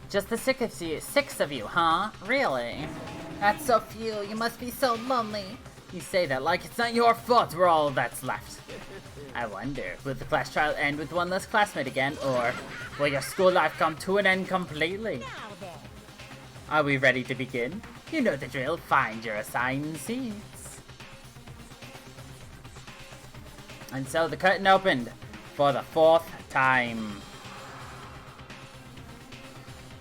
Just the six of you, huh? Really? That's so few. You must be so lonely. You say that like it's not your fault we're all that's left. I wonder, will the class trial end with one less classmate again, or will your school life come to an end completely? Are we ready to begin? You know the drill. Find your assigned seats. And so the curtain opened for the 4th time.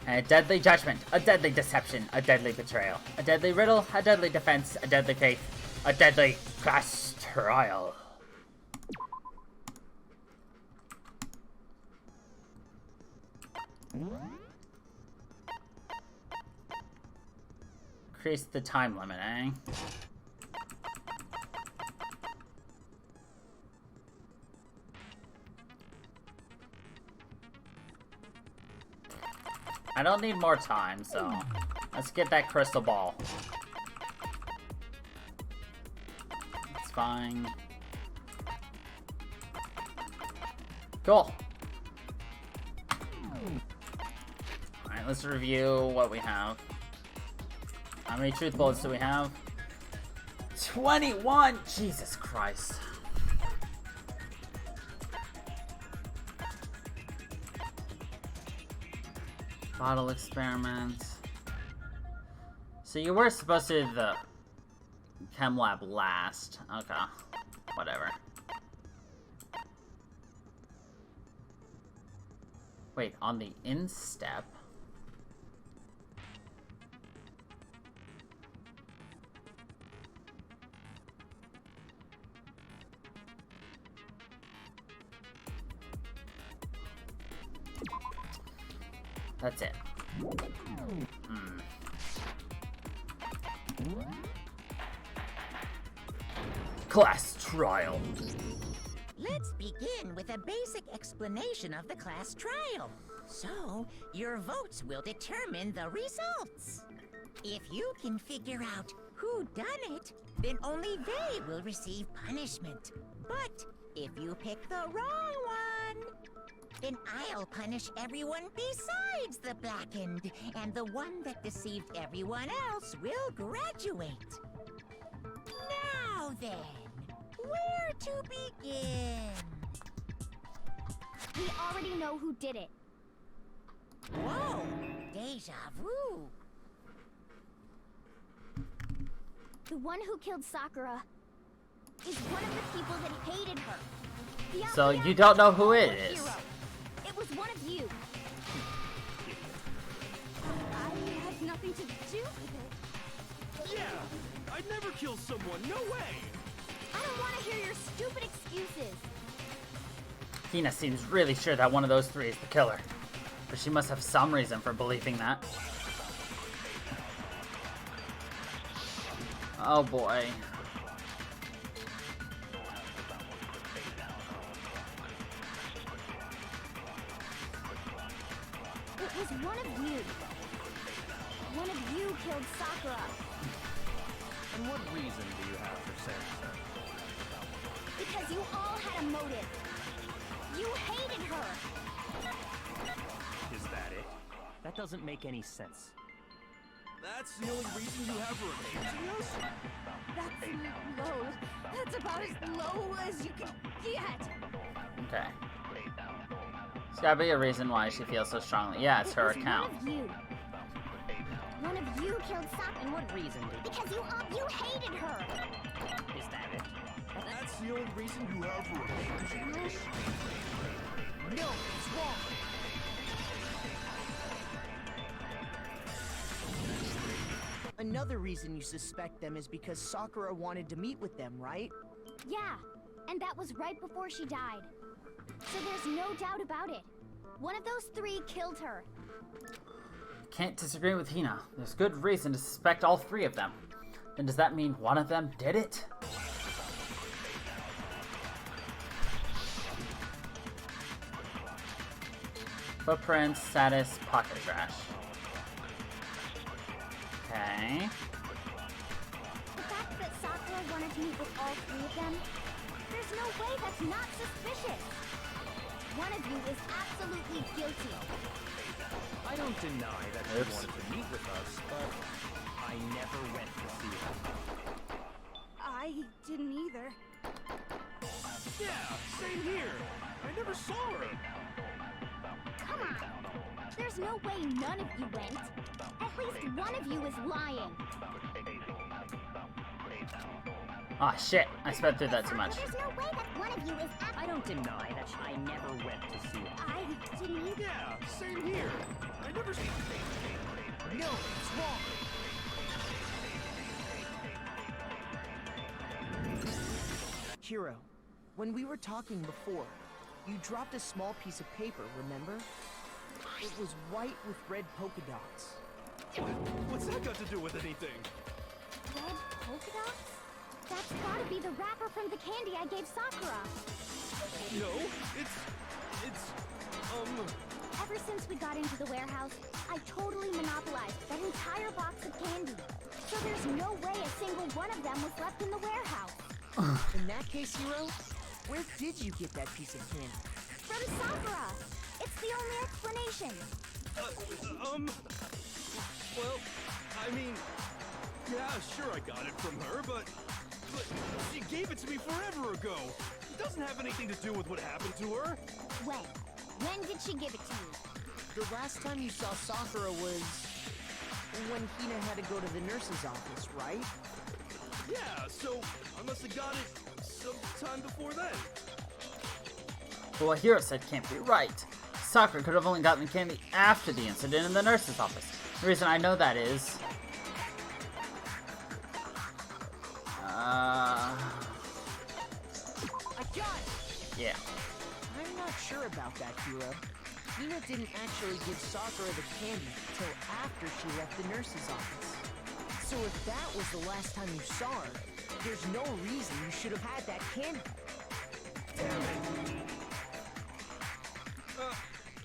A deadly judgment, a deadly deception, a deadly betrayal, a deadly riddle, a deadly defense, a deadly faith, a deadly class trial. Increase the time limit, eh? I don't need more time, so let's get that crystal ball. It's fine. Cool. Alright, let's review what we have. How many truth bullets do we have? 21! Jesus Christ. Bottle experiment. So you were supposed to do the chem lab last. Okay. Whatever. Wait, on the instep? That's it. Class trial. Let's begin with a basic explanation of the class trial. So, your votes will determine the results. If you can figure out who done it, then only they will receive punishment. But if you pick the wrong one, then I'll punish everyone besides the blackened, and the one that deceived everyone else will graduate. Now then, where to begin? We already know who did it. Whoa, deja vu. The one who killed Sakura is one of the people that hated her. So you don't know who it is. It was one of you. I had nothing to do with it. Yeah, I'd never kill someone, no way! I don't want to hear your stupid excuses. Hina seems really sure that one of those three is the killer. But she must have some reason for believing that. Oh boy. It was one of you. One of you killed Sakura. And what reason do you have for saying so? Because you all had a motive. You hated her. Is that it? That doesn't make any sense. That's the only reason you have for accusing us? That's low. That's about as low as you can get. Okay. There's gotta be a reason why she feels so strongly. Yeah, it's her account. One of you killed Sakura. And what reason did Because you hated her. Is that it? That's the only reason you have for accusing us? No, it's wrong. Another reason you suspect them is because Sakura wanted to meet with them, right? Yeah, and that was right before she died. So there's no doubt about it. One of those three killed her. Can't disagree with Hina. There's good reason to suspect all three of them. Then does that mean one of them did it? Footprints, status, pocket trash. Okay. The fact that Sakura wanted to meet with all three of them, there's no way that's not suspicious. One of you is absolutely guilty. I don't deny that she Oops. wanted to meet with us, but I never went to see her. I didn't either. Yeah, same here. I never saw her. Come on! There's no way none of you went. At least one of you is lying. Ah, shit. I sped through that too much. There's no way that one of you is I don't deny that I never went to see her. I didn't either. Yeah, same here. I never see. No, it's wrong. Hiro, when we were talking before, you dropped a small piece of paper, remember? It was white with red polka dots. What's that got to do with anything? Red polka dots? That's gotta be the wrapper from the candy I gave Sakura. No, it's Ever since we got into the warehouse, I totally monopolized that entire box of candy. So there's no way a single one of them was left in the warehouse. In that case, Hiro, where did you get that piece of candy? From Sakura! It's the only explanation. well, I mean, yeah, sure I got it from her, but she gave it to me forever ago. It doesn't have anything to do with what happened to her. When? When did she give it to you? The last time you saw Sakura was when Hina had to go to the nurse's office, right? Yeah, so I must have got it sometime before then. But what Hiro said can't be right. Sakura could have only gotten the candy after the incident in the nurse's office. The reason I know that is... I got it! yeah. I'm not sure about that, Hiro. Hina didn't actually give Sakura the candy till after she left the nurse's office. So if that was the last time you saw her, there's no reason you should have had that candy.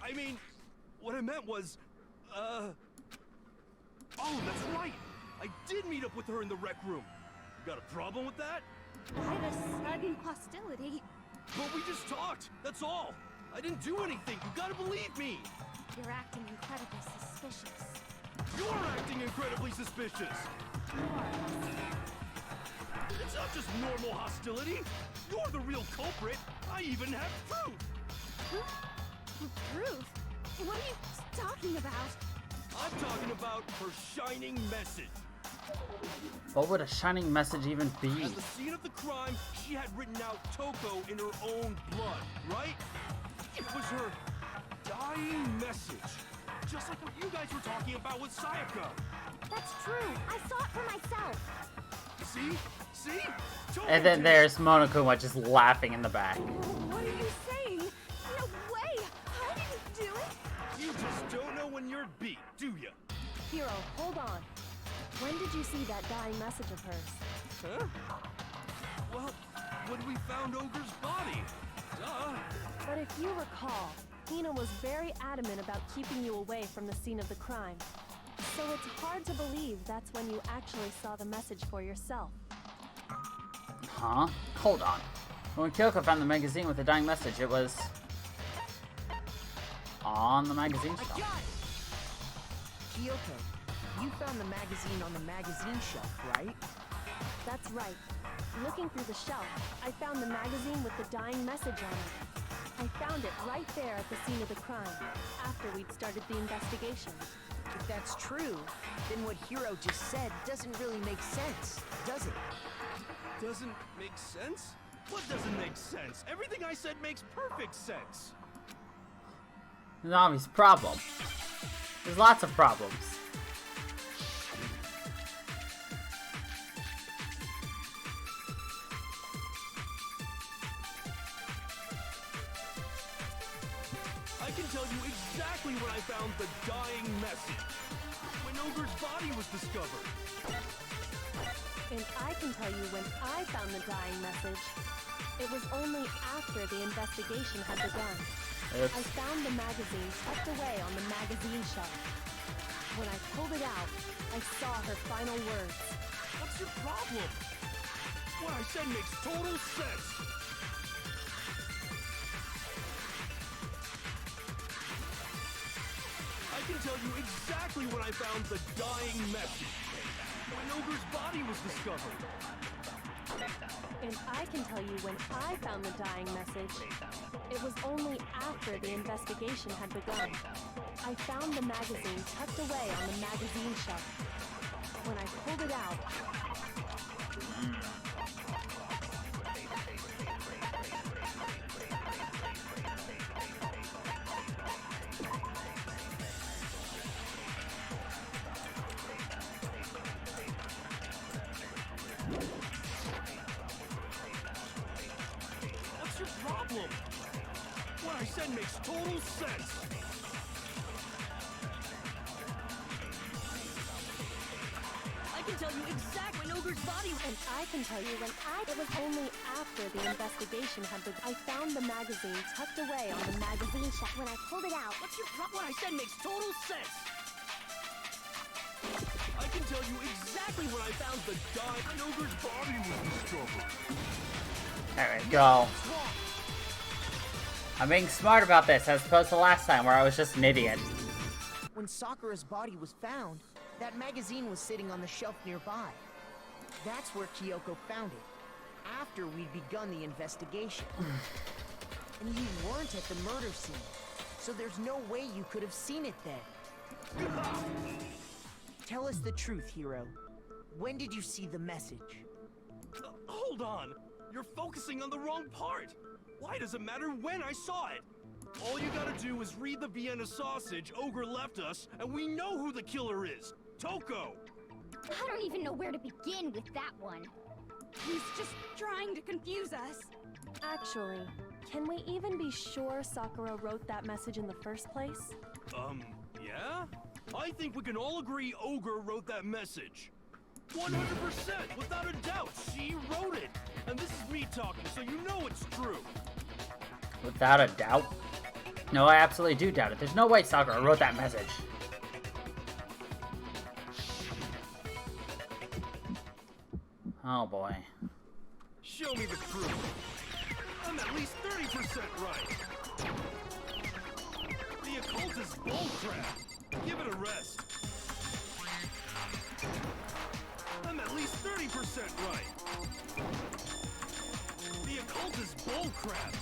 I mean, what I meant was, oh, that's right. I did meet up with her in the rec room. You got a problem with that? Why the sudden hostility? But we just talked, that's all. I didn't do anything, you gotta believe me. You're acting incredibly suspicious. You're acting incredibly suspicious. It's not just normal hostility. You're the real culprit. I even have proof. Proof? What are you talking about? I'm talking about her shining message. What would a shining message even be? At the scene of the crime, she had written out Toko in her own blood, right? It was her dying message. Just like what you guys were talking about with Sayaka. That's true. I saw it for myself. See? See? Toko And then did it. there's Monokuma just laughing in the back. What are you saying? No way! I didn't do it! You just don't know when you're beat, do ya? Hiro, hold on. When did you see that dying message of hers? Huh? Well, when we found Ogre's body. Duh. But if you recall, Hina was very adamant about keeping you away from the scene of the crime. So it's hard to believe that's when you actually saw the message for yourself. Huh? Hold on. When Kyoko found the magazine with the dying message, it was... on the magazine I shelf. got it! Kyoko, you found the magazine on the magazine shelf, right? That's right. Looking through the shelf, I found the magazine with the dying message on it. I found it right there at the scene of the crime, after we'd started the investigation. If that's true, then what Hiro just said doesn't really make sense, does it? Doesn't make sense? What doesn't make sense? Everything I said makes perfect sense. There's an obvious problem. There's lots of problems. I can tell you exactly when I found the dying message. When Ogre's body was discovered. And I can tell you when I found the dying message. It was only after the investigation had begun. Oops. I found the magazine tucked away on the magazine shelf. When I pulled it out, I saw her final words. What's your problem? What I said makes total sense. I can tell you exactly when I found the dying message. When Ogre's body was discovered. And I can tell you when I found the dying message. It was only after the investigation had begun. I found the magazine tucked away on the magazine shelf. When I pulled it out, What's your problem? What I said makes total sense. I can tell you exactly when Ogre's body. and I can tell you when it was only after the investigation had begun. I found the magazine tucked away on the magazine shelf. When I pulled it out, What's your problem? What I said makes total sense. I can tell you exactly when I found the dying Ogre's body was discovered. There we go. I'm being smart about this as opposed to last time where I was just an idiot. When Sakura's body was found, that magazine was sitting on the shelf nearby. That's where Kyoko found it, after we'd begun the investigation. And you weren't at the murder scene, so there's no way you could have seen it then. Tell us the truth, Hiro. When did you see the message? Hold on. You're focusing on the wrong part. Why does it matter when I saw it? All you gotta do is read the Vienna sausage Ogre left us, and we know who the killer is. Toko! I don't even know where to begin with that one. He's just trying to confuse us. actually, can we even be sure Sakura wrote that message in the first place? Yeah? I think we can all agree Ogre wrote that message. 100%, without a doubt, she wrote it. And this is me talking, so you know it's true. Without a doubt? No, I absolutely do doubt it. There's no way Sakura wrote that message. Oh boy. Show me the proof. I'm at least 30% right. The occult is bullcrap. Give it a rest. I'm at least 30% right. The occult is bullcrap.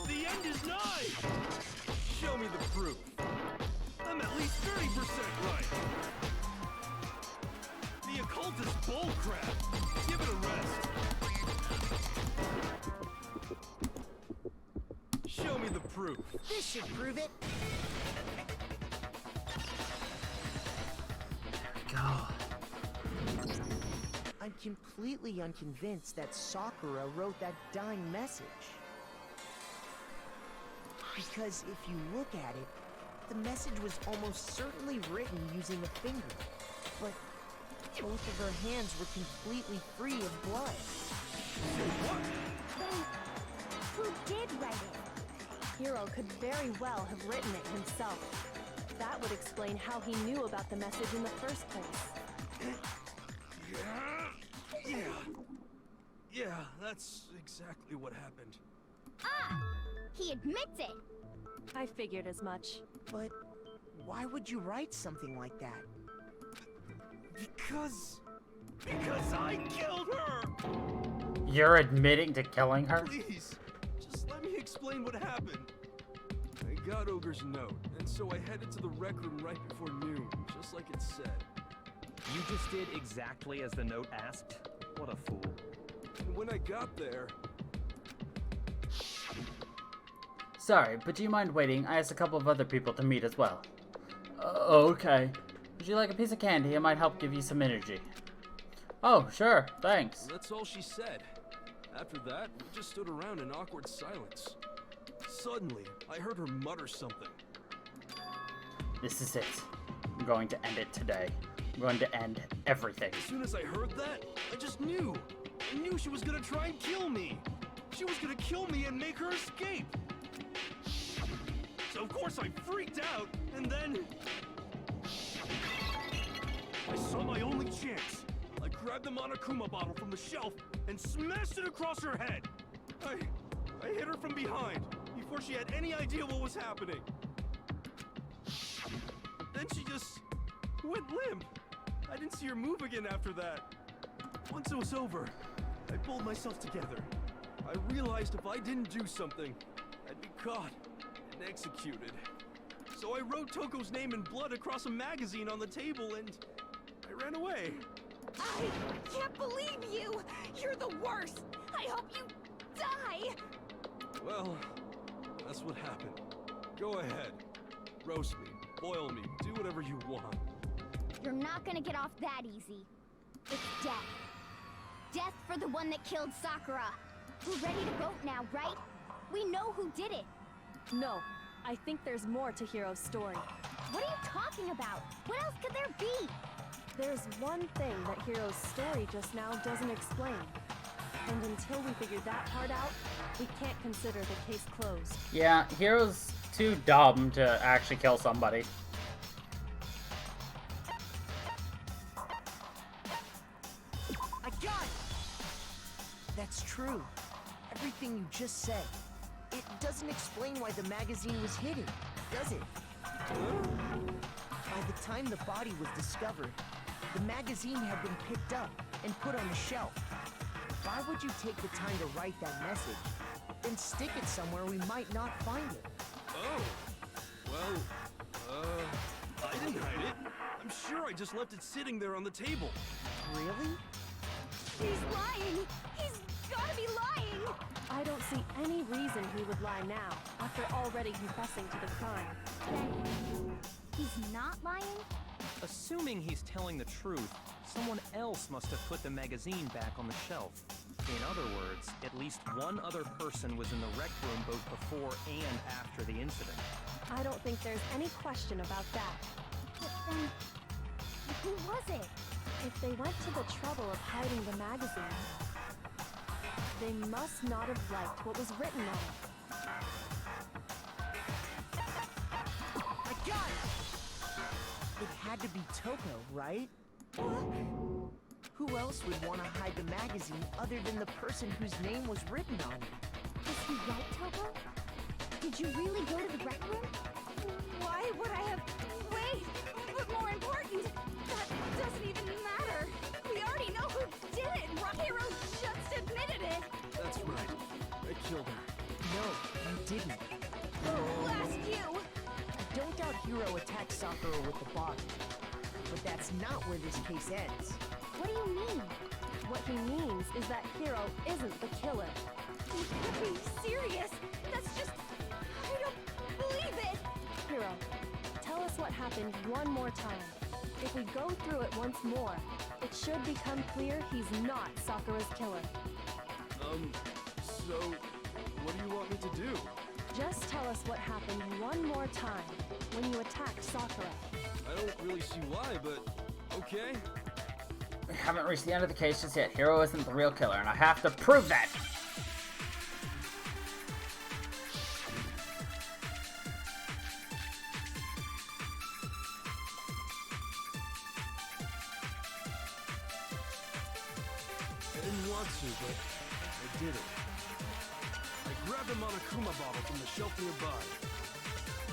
The end is nigh. Show me the proof. I'm at least 30% right. The occult is bullcrap. Give it a rest. Show me the proof. This should prove it. Go. I'm completely unconvinced that Sakura wrote that dying message. Because if you look at it, the message was almost certainly written using a finger. But both of her hands were completely free of blood. Then, who did write it? Hiro could very well have written it himself. That would explain how he knew about the message in the first place. Yeah, that's exactly what happened. Ah! He admits it! I figured as much. But why would you write something like that? Because I killed her! You're admitting to killing her? Please, just let me explain what happened. I got Ogre's note, and so I headed to the rec room right before noon, just like it said. You just did exactly as the note asked? What a fool. And when I got there... Sorry, but do you mind waiting? I asked a couple of other people to meet as well. Okay. Would you like a piece of candy? It might help give you some energy. Oh, sure. Thanks. That's all she said. After that, we just stood around in awkward silence. Suddenly, I heard her mutter something. This is it. I'm going to end it today. I'm going to end everything. As soon as I heard that, I just knew. I knew she was gonna try and kill me. She was gonna kill me and make her escape. So of course I freaked out, and then... I saw my only chance. I grabbed the Monokuma bottle from the shelf and smashed it across her head. I hit her from behind, before she had any idea what was happening. Then she just went limp. I didn't see her move again after that. Once it was over, I pulled myself together. I realized if I didn't do something, I'd be caught and executed. So I wrote Toko's name in blood across a magazine on the table and I ran away. I can't believe you! You're the worst! I hope you die! Well, that's what happened. Go ahead. Roast me, boil me, do whatever you want. You're not gonna get off that easy. It's death. Death for the one that killed Sakura. We're ready to vote now, right? We know who did it. No, I think there's more to Hiro's story. What are you talking about? What else could there be? There's one thing that Hiro's story just now doesn't explain. And until we figure that part out, we can't consider the case closed. Yeah, Hiro's too dumb to actually kill somebody. I got it! That's true. Everything you just said. It doesn't explain why the magazine was hidden, does it? By the time the body was discovered, the magazine had been picked up and put on the shelf. Why would you take the time to write that message, then stick it somewhere we might not find it? Oh, well, I didn't hide it. I'm sure I just left it sitting there on the table. Really? He's lying! He's gotta be lying! I don't see any reason he would lie now, after already confessing to the crime. Then he's not lying? Assuming he's telling the truth, someone else must have put the magazine back on the shelf. In other words, at least one other person was in the rec room both before and after the incident. I don't think there's any question about that. But then, who was it? If they went to the trouble of hiding the magazine, they must not have liked what was written on it. I got it! It had to be Toko, right? Who else would want to hide the magazine other than the person whose name was written on it? Is he right, Toko? Did you really go to the rec room? Why would I have... Wait! But more important, that doesn't even matter! We already know who did it! Hiro just admitted it! That's right. I killed her. No, you didn't. Who asked you? I don't doubt Hiro attacked Sakura with the bottle. But that's not where this case ends. What do you mean? What he means is that Hiro isn't the killer. You can't be serious! That's just... I don't believe it! Hiro, tell us what happened one more time. If we go through it once more, it should become clear he's not Sakura's killer. So, what do you want me to do? Just tell us what happened one more time when you attacked Sakura. I don't really see why, but okay. We haven't reached the end of the case just yet. Hiro isn't the real killer, and I have to prove that! I didn't want to, but I did it. I grabbed a Monokuma bottle from the shelf nearby,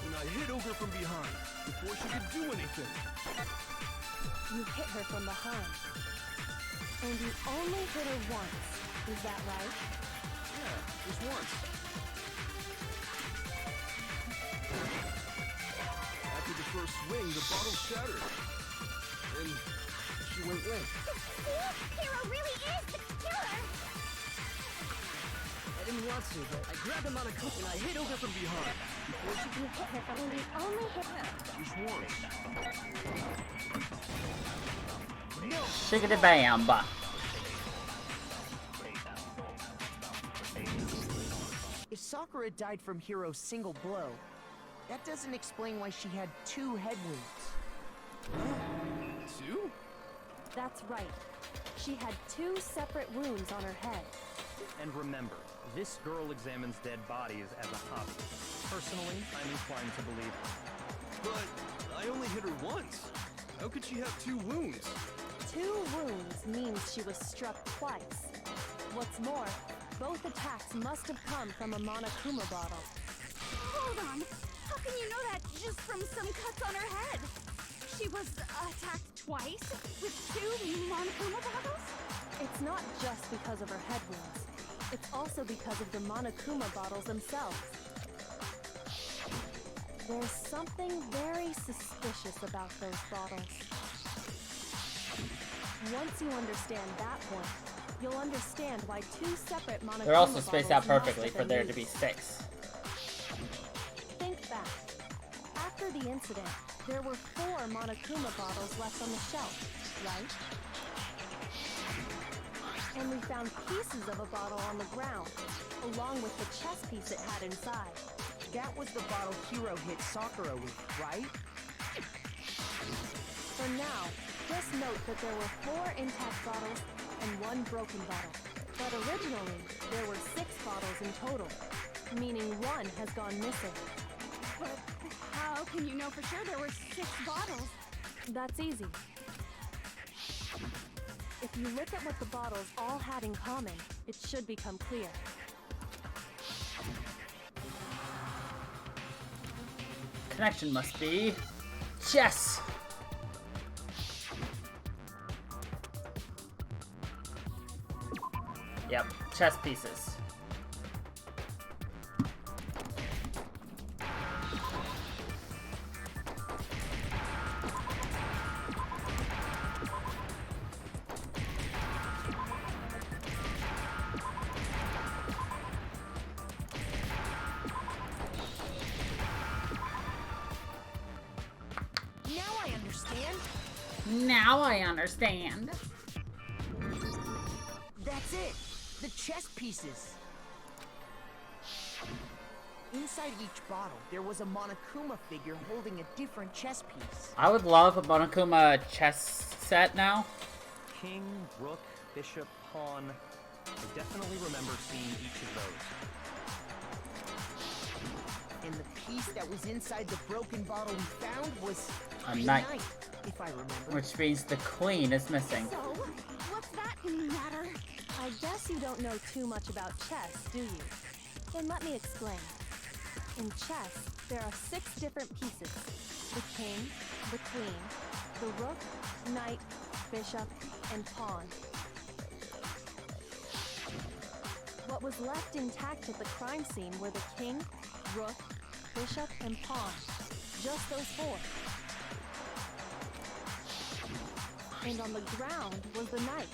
and I hit Ogre from behind before she could do anything. You hit her from behind. And you only hit her once. Is that right? Yeah, just once. After the first swing, the bottle shattered. And she went limp. Hiro really is the killer! I didn't want to, but I grabbed him on a coat and I hit Ogre from behind. Before she You hit her, but you only hit her. just once. Shiggity bam! If Sakura died from Hiro's single blow, that doesn't explain why she had 2 head wounds. 2? That's right. She had 2 separate wounds on her head. And remember, this girl examines dead bodies as a hobby. Personally, I'm inclined to believe her. But I only hit her once. How could she have 2 wounds? 2 wounds means she was struck twice. What's more, both attacks must have come from a Monokuma bottle. Hold on. How can you know that just from some cuts on her head? She was attacked twice with 2 Monokuma bottles? It's not just because of her head wounds. It's also because of the Monokuma bottles themselves. There's something very suspicious about those bottles. Once you understand that point, you'll understand why 2 separate Monokuma They're also spaced out bottles perfectly must for have there been to be used. 6. Think back. After the incident, there were 4 Monokuma bottles left on the shelf, right? And we found pieces of a bottle on the ground, along with the chess piece it had inside. That was the bottle Hiro hit Sakura with, right? For now, just note that there were 4 intact bottles and 1 broken bottle. But originally, there were 6 bottles in total, meaning 1 has gone missing. But how can you know for sure there were 6 bottles? That's easy. If you look at what the bottles all had in common, it should become clear. Connection must be chess. Yep, chess pieces. Now I understand. Now I understand. That's it. The chess pieces. Inside each bottle, there was a Monokuma figure holding a different chess piece. I would love a Monokuma chess set now. King, rook, bishop, pawn. I definitely remember seeing each of those. And the piece that was inside the broken bottle we found was A the knight. if I remember. Which means the queen is missing. So, what's that matter? I guess you don't know too much about chess, do you? Then let me explain. In chess, there are 6 different pieces. The king, the queen, the rook, knight, bishop, and pawn. What was left intact at the crime scene were the king, rook, bishop, and pawn. Just those 4. And on the ground was the knight.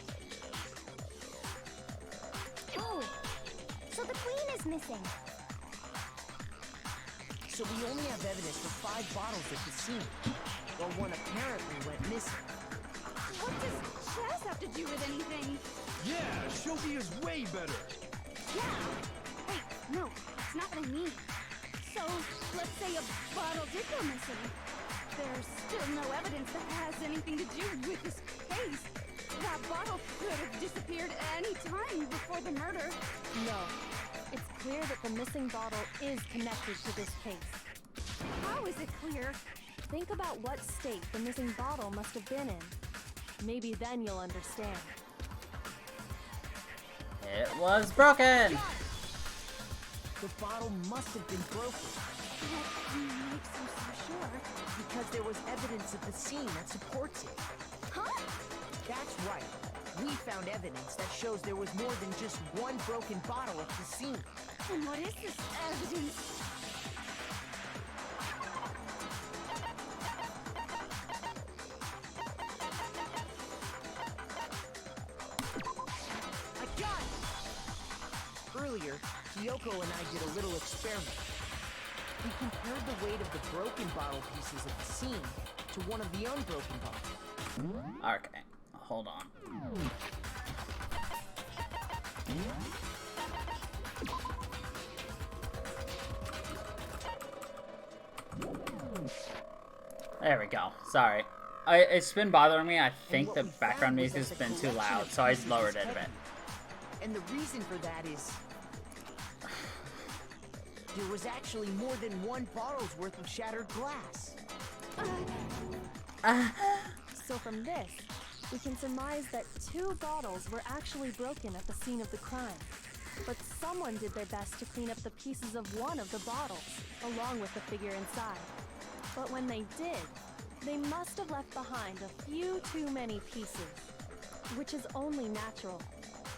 Oh, so the queen is missing. So we only have evidence for 5 bottles at the scene, while one apparently went missing. What does chess have to do with anything? Yeah, Shogi is way better. Yeah. Wait, no, that's not what I mean. So, let's say a bottle did go missing. There's still no evidence that has anything to do with this case. That bottle could have disappeared any time before the murder. No. It's clear that the missing bottle is connected to this case. How is it clear? Think about what state the missing bottle must have been in. Maybe then you'll understand. It was broken! The bottle must have been broken. What makes you so sure? Because there was evidence at the scene that supports it. Huh? That's right. We found evidence that shows there was more than just one broken bottle at the scene. And what is this evidence? I got it! Earlier, Kyoko and I did a little experiment. We compared the weight of the broken bottle pieces at the scene to one of the unbroken bottles. Okay, hold on. There we go. Sorry. It's been bothering me. I think the what we background found was music has that the been too collection loud, of so I pieces lowered is it a bit. heavy. And the reason for that is there was actually more than one bottle's worth of shattered glass. So from this, we can surmise that 2 bottles were actually broken at the scene of the crime. but someone did their best to clean up the pieces of one of the bottles, along with the figure inside. But when they did, they must have left behind a few too many pieces, which is only natural.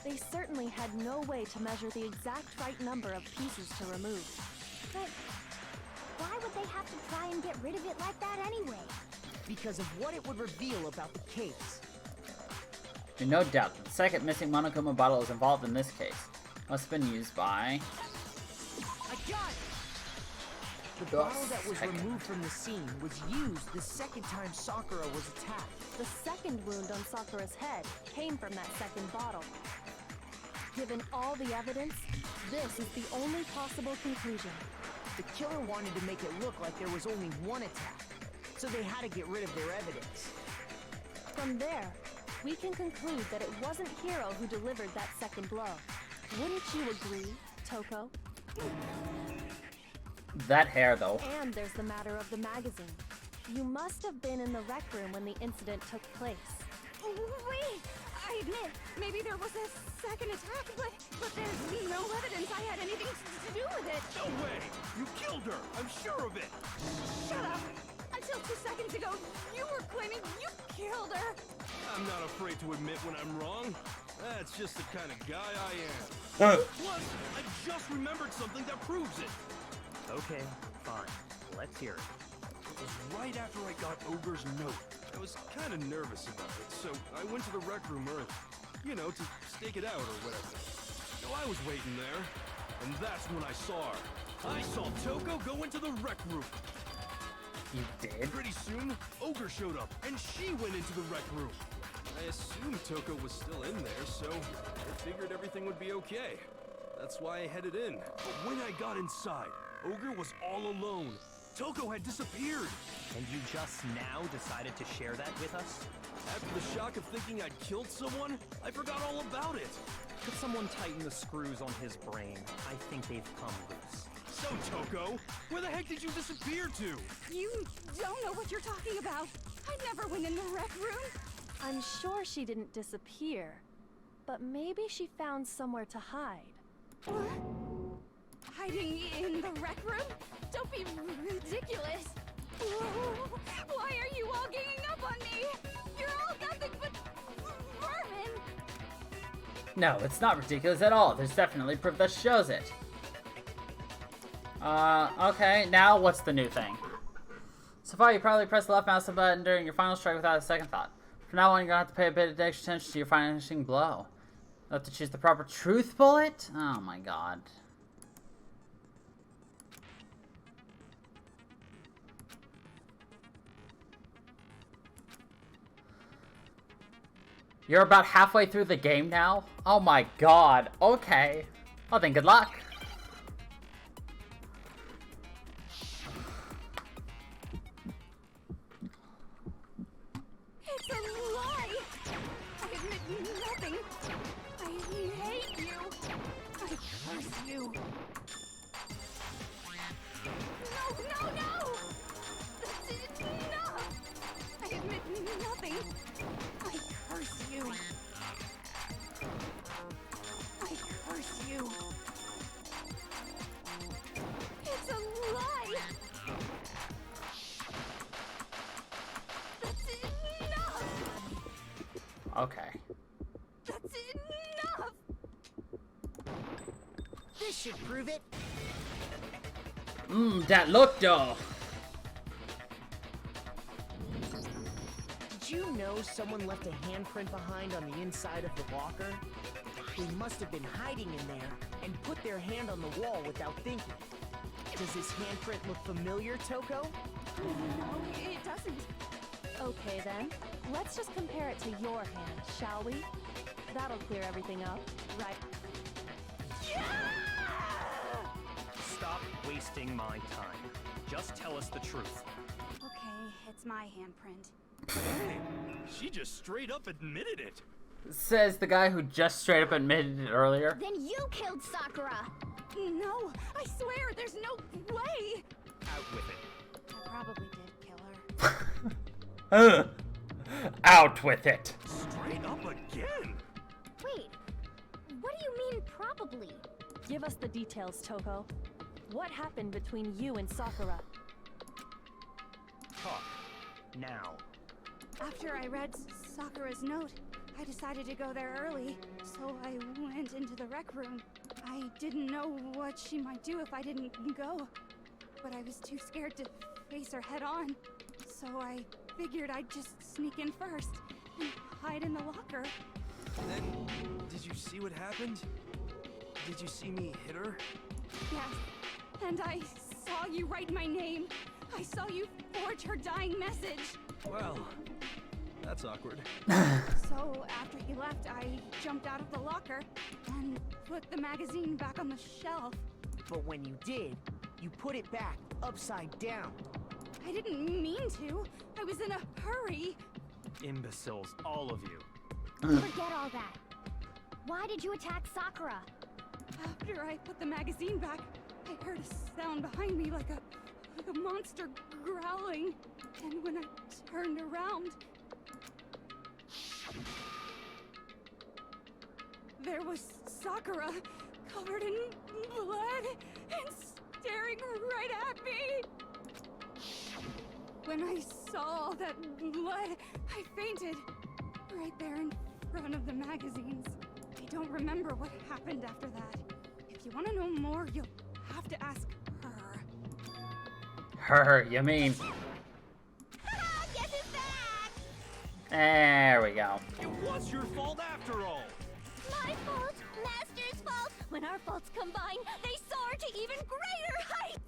They certainly had no way to measure the exact right number of pieces to remove. But why would they have to try and get rid of it like that anyway? Because of what it would reveal about the case. There's no doubt that the second missing Monokuma bottle is involved in this case. Must have been used by... I got it! The bottle that was removed from the scene was used the second time Sakura was attacked. The second wound on Sakura's head came from that second bottle. Given all the evidence, this is the only possible conclusion. The killer wanted to make it look like there was only one attack, so they had to get rid of their evidence. From there, we can conclude that it wasn't Hiro who delivered that second blow. Wouldn't you agree, Toko? That hair, though. And there's the matter of the magazine. You must have been in the rec room when the incident took place. Wait! I admit, maybe there was a second attack, but there's no evidence I had anything to do with it. No way! You killed her! I'm sure of it! Shut up! Until 2 seconds ago, you were claiming you killed her. I'm not afraid to admit when I'm wrong. That's just the kind of guy I am. Plus, I just remembered something that proves it. Okay, fine. Let's hear it. It was right after I got Ogre's note. I was kind of nervous about it, so I went to the rec room early. You know, to stake it out or whatever. So I was waiting there, and that's when I saw her. I saw Toko go into the rec room. You did? Pretty soon, Ogre showed up, and she went into the rec room. I assumed Toko was still in there, so I figured everything would be okay. That's why I headed in. But when I got inside, Ogre was all alone. Toko had disappeared. And you just now decided to share that with us? After the shock of thinking I'd killed someone, I forgot all about it. Could someone tighten the screws on his brain? I think they've come loose. So, Toko, where the heck did you disappear to? You don't know what you're talking about. I never went in the rec room. I'm sure she didn't disappear, but maybe she found somewhere to hide. What? Hiding in the rec room? Don't be ridiculous. Why are you all ganging up on me? You're all nothing but vermin. No, it's not ridiculous at all. There's definitely proof that shows it. Okay, now what's the new thing? So far, you probably pressed the left mouse button during your final strike without a second thought. From now on, you're gonna have to pay a bit of extra attention to your finishing blow. You have to choose the proper truth bullet? Oh my god. You're about halfway through the game now? Oh my god. Okay. Well then, good luck. It's a lie! I admit nothing. I hate you. I curse you. No! That's enough! I admit nothing. I curse you. I curse you. It's a lie! That's enough! Okay. That's enough! This should prove it. That look though. Did you know someone left a handprint behind on the inside of the locker? They must have been hiding in there and put their hand on the wall without thinking. Does this handprint look familiar, Toko? No, it doesn't. Okay then, let's just compare it to your hand, shall we? That'll clear everything up, right? Stop wasting my time. Just tell us the truth. Okay, it's my handprint. Hey, she just straight up admitted it. Says the guy who just straight up admitted it earlier. Then you killed Sakura! No, I swear, there's no way! Out with it. I probably did kill her. Out with it. Straight up again. Wait, what do you mean probably? Give us the details, Toko. What happened between you and Sakura? Talk. Now. After I read Sakura's note, I decided to go there early, so I went into the rec room. I didn't know what she might do if I didn't go, but I was too scared to face her head on, so I figured I'd just sneak in first and hide in the locker. Then, did you see what happened? Did you see me hit her? Yes, and I saw you write my name. I saw you forge her dying message. Well, that's awkward. So after he left, I jumped out of the locker and put the magazine back on the shelf. But when you did, you put it back upside down. I didn't mean to. I was in a hurry. Imbeciles, all of you. Forget all that. Why did you attack Sakura? After I put the magazine back, I heard a sound behind me like a monster growling. And when I turned around, there was Sakura, covered in blood and staring right at me. When I saw all that blood, I fainted right there in front of the magazines. I don't remember what happened after that. If you want to know more, you'll have to ask her. Her, you mean? Guess who's back? There we go. It was your fault after all! My fault, Master's fault. When our faults combine, they soar to even greater heights.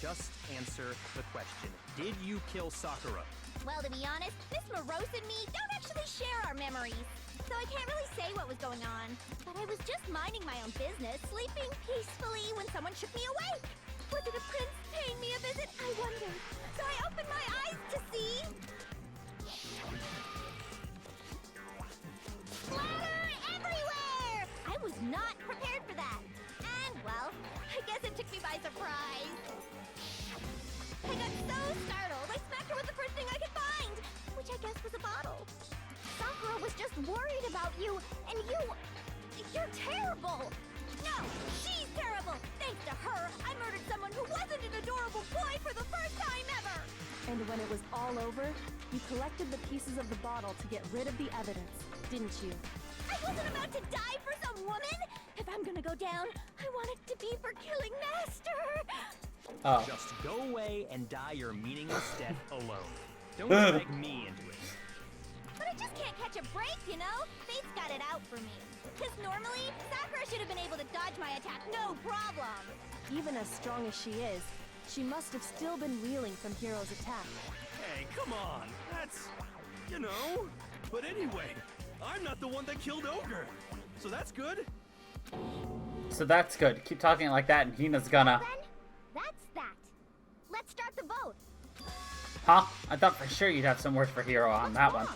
Just answer the question. Did you kill Sakura? Well, to be honest, Miss Morose and me don't actually share our memories, so I can't really say what was going on. But I was just minding my own business, sleeping peacefully when someone shook me awake. Was it a prince paying me a visit? I wondered. So I opened my eyes to see... Splatter everywhere! I was not prepared for that. And, well, I guess it took me by surprise. I got so startled, I smacked her with the first thing I could find, which I guess was a bottle. Sakura was just worried about you, and you're terrible. No, she's terrible. Thanks to her, I murdered someone who wasn't an adorable boy for the first time ever. And when it was all over, you collected the pieces of the bottle to get rid of the evidence, didn't you? I wasn't about to die for some woman. If I'm gonna go down, I want it to be for killing Master. Oh. Just go away and die your meaningless death alone. Don't drag me into it. But I just can't catch a break, you know? Fate's got it out for me. Because normally, Sakura should have been able to dodge my attack, no problem. Even as strong as she is, she must have still been reeling from Hiro's attack. Hey, come on! That's... you know... But anyway, I'm not the one that killed Ogre. So that's good. So that's good. Keep talking like that and Hina's gonna... Then, that's that. Let's start the vote. Huh? I thought for sure you'd have some words for Hiro on that one.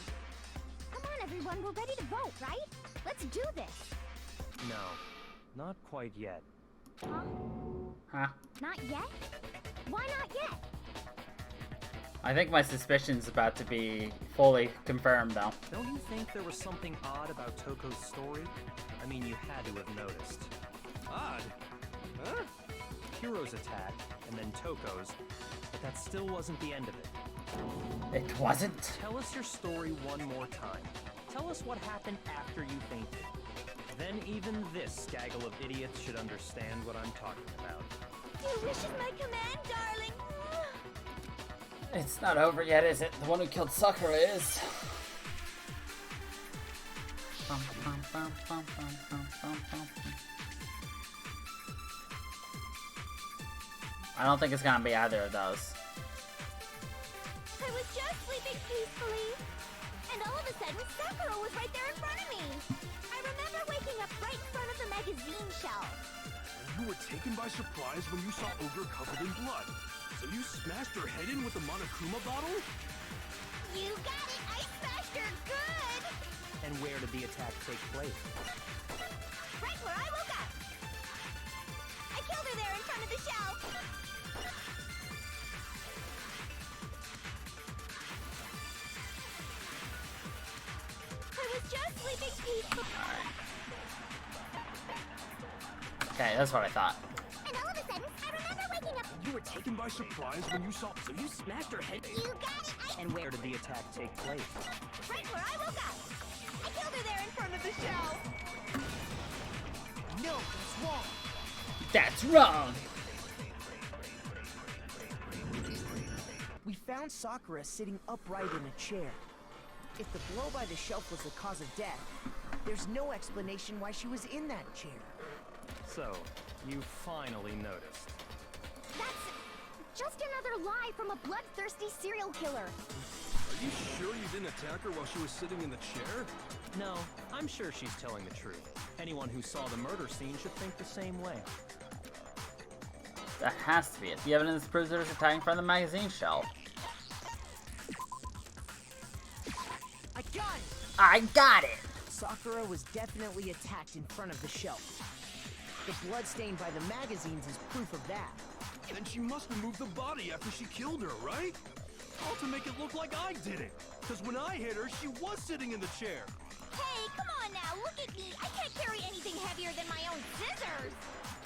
Come on, everyone, we're ready to vote, right? Let's do this. No, not quite yet. Huh? Huh? Not yet? Why not yet? I think my suspicion's about to be fully confirmed, though. Don't you think there was something odd about Toko's story? I mean, you had to have noticed. Odd. Huh? Hiro's attack, and then Toko's, but that still wasn't the end of it. It wasn't? Tell us your story one more time. Tell us what happened after you fainted. Then even this gaggle of idiots should understand what I'm talking about. Your wish is my command, darling. It's not over yet, is it? The one who killed Sakura is. I don't think it's gonna be either of those. I was just sleeping peacefully, and all of a sudden, Sakura was right there in front of me. I remember waking up right in front of the magazine shelf. You were taken by surprise when you saw Ogre covered in blood. So you smashed her head in with the Monokuma bottle? You got it! I smashed her good! And where did the attack take place? Right where I woke up! I killed her there in front of the shelf! I was just sleeping peacefully. Okay, that's what I thought. And all of a sudden, I remember waking up. You were taken by surprise when you saw. So you smashed her head. You got it. And where did the attack take place? Right where I woke up. I killed her there in front of the shelf. No, that's wrong. That's wrong! We found Sakura sitting upright in a chair. If the blow by the shelf was the cause of death, there's no explanation why she was in that chair. So, you finally noticed. That's just another lie from a bloodthirsty serial killer. Are you sure you didn't attack her while she was sitting in the chair? No, I'm sure she's telling the truth. Anyone who saw the murder scene should think the same way. That has to be it. The evidence proves there was attacking from the magazine shelf. I got it! I got it! Sakura was definitely attacked in front of the shelf. The blood stain by the magazines is proof of that. Then she must have moved the body after she killed her, right? All to make it look like I did it. Because when I hit her, she was sitting in the chair. Hey, come on now, look at me. I can't carry anything heavier than my own scissors.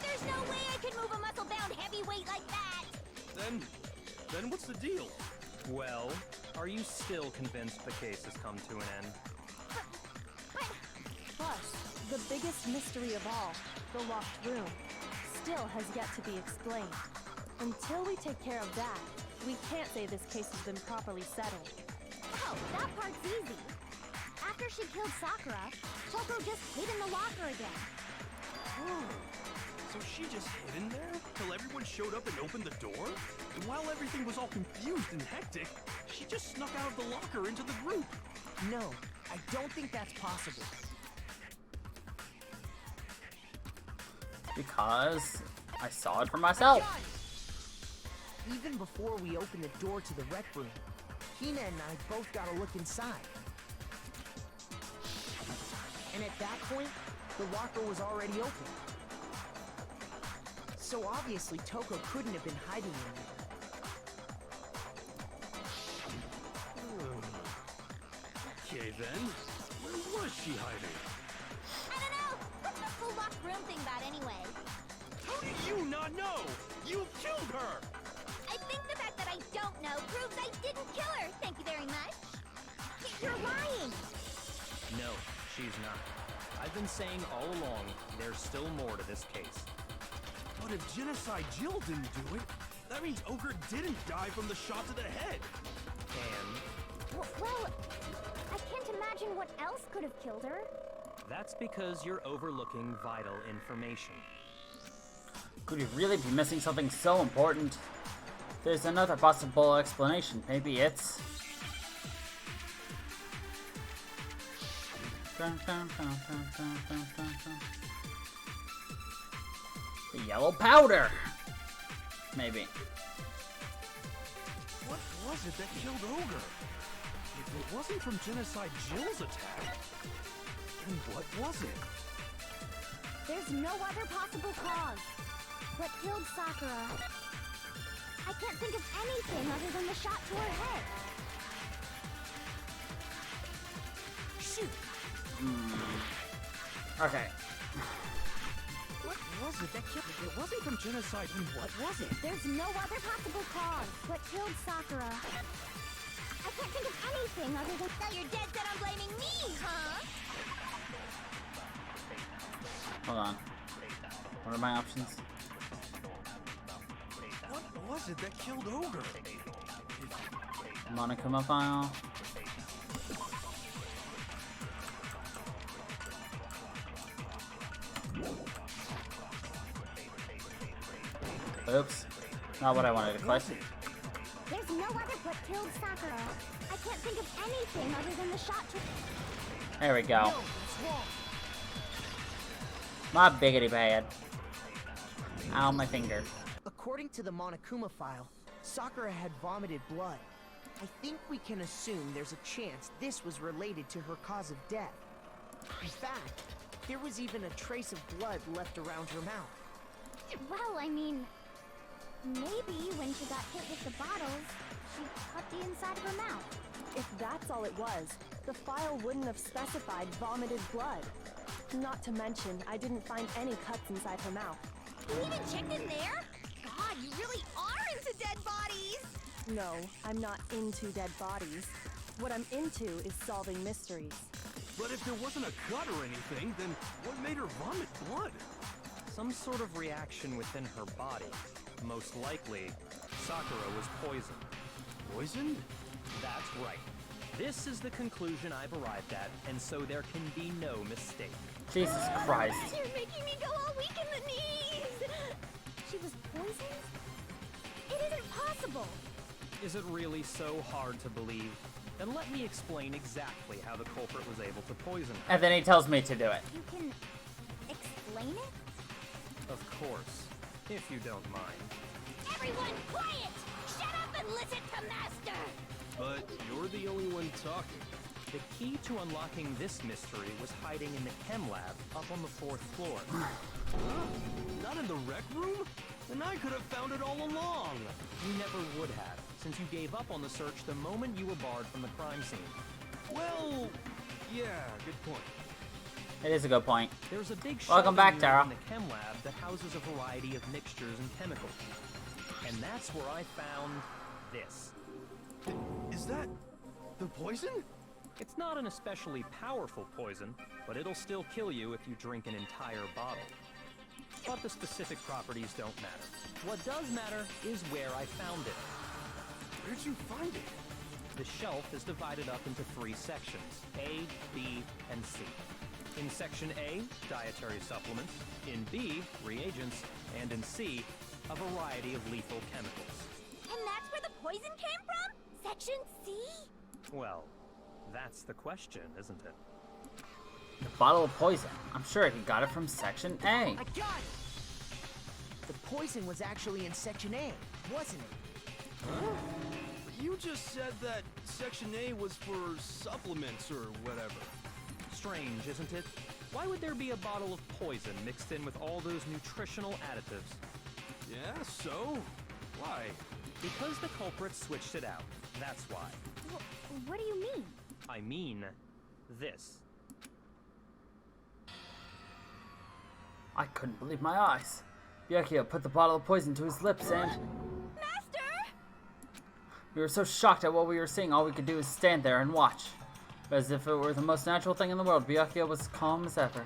There's no way I could move a muscle-bound heavyweight like that. Then what's the deal? Well, are you still convinced the case has come to an end? But Plus, the biggest mystery of all, the locked room, still has yet to be explained. Until we take care of that, we can't say this case has been properly settled. oh, that part's easy. After she killed Sakura, Toko just hid in the locker again. Oh, so she just hid in there till everyone showed up and opened the door? And while everything was all confused and hectic, she just snuck out of the locker into the group. No, I don't think that's possible. Because I saw it for myself. Even before we opened the door to the rec room, Hina and I both got a look inside. And at that point, the locker was already open. So obviously Toko couldn't have been hiding in there. Okay then, where was she hiding? I don't know. What's this whole locked room thing about anyway? How do you not know? You killed her! I think the fact that I don't know proves I didn't kill her. Thank you very much. You're lying. No, she's not. I've been saying all along, there's still more to this case. But if Genocide Jill didn't do it, that means Ogre didn't die from the shot to the head. And Well, I can't imagine what else could have killed her. that's because you're overlooking vital information. Could we really be missing something so important? There's another possible explanation. Maybe it's... the yellow powder! Maybe. What was it that killed Ogre? If it wasn't from Genocide Jill's attack, then what was it? There's no other possible cause. What killed Sakura? I can't think of anything other than the shot to her head. Shoot! Okay. What was it that killed her? It wasn't from Genocide. Then what was it? There's no other possible cause. What killed Sakura? I can't think of anything other than... So you're dead set on blaming me, huh? Hold on. What are my options? What was it that killed Ogre? Monokuma file. Oops. Not what I wanted to click. There's no other what killed Sakura. I can't think of anything other than the shot to... There we go. No, that's wrong. My biggity bad. Ow, my finger. According to the Monokuma file, Sakura had vomited blood. I think we can assume there's a chance this was related to her cause of death. In fact, there was even a trace of blood left around her mouth. Well, I mean... maybe when she got hit with the bottles, she cut the inside of her mouth. If that's all it was, the file wouldn't have specified vomited blood. Not to mention, I didn't find any cuts inside her mouth. You even checked in there? God, you really are into dead bodies! No, I'm not into dead bodies. What I'm into is solving mysteries. But if there wasn't a cut or anything, then what made her vomit blood? Some sort of reaction within her body. Most likely, Sakura was poisoned. Poisoned? That's right. This is the conclusion I've arrived at, and so there can be no mistake. Jesus Christ. You're making me go all weak in the knees! She was poisoned? It isn't possible! Is it really so hard to believe? Then let me explain exactly how the culprit was able to poison her. And then he tells me to do it. You can explain it? Of course, if you don't mind. Everyone quiet! Shut up and listen to Master! But you're the only one talking. The key to unlocking this mystery was hiding in the chem lab up on the 4th floor. Not in the rec room? Then I could have found it all along. You never would have, since you gave up on the search the moment you were barred from the crime scene. Well, yeah, good point. It is a good point. There's a big Welcome shelving back, unit Tara. in the chem lab that houses a variety of mixtures and chemicals. And that's where I found this. Is that the poison? It's not an especially powerful poison, but it'll still kill you if you drink an entire bottle. But the specific properties don't matter. What does matter is where I found it. Where'd you find it? The shelf is divided up into 3 sections, A, B, and C. In Section A, dietary supplements. In B, reagents. And in C, a variety of lethal chemicals. And that's where the poison came from? Section C? Well, that's the question, isn't it? The bottle of poison. I'm sure he got it from Section A. I got it! The poison was actually in Section A, wasn't it? Huh? You just said that Section A was for supplements or whatever. Strange, isn't it? Why would there be a bottle of poison mixed in with all those nutritional additives? Yeah, so? Why? Because the culprit switched it out. That's why. What do you mean? I mean, this. I couldn't believe my eyes. Byakuya put the bottle of poison to his lips and... Master! We were so shocked at what we were seeing, all we could do was stand there and watch. As if it were the most natural thing in the world, Byakuya was calm as ever.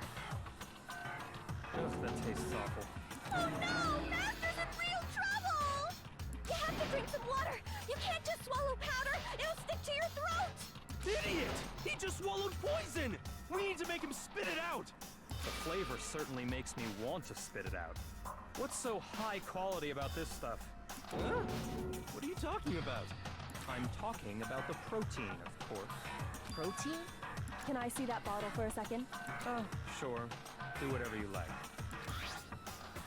That tastes awful. Oh no! Master's in real trouble! You have to drink some water! You can't just swallow powder! It'll stick to your throat! Idiot! He just swallowed poison! We need to make him spit it out! The flavor certainly makes me want to spit it out. What's so high quality about this stuff? Huh? What are you talking about? I'm talking about the protein, of course. Protein? Can I see that bottle for a second? Oh, sure. Do whatever you like.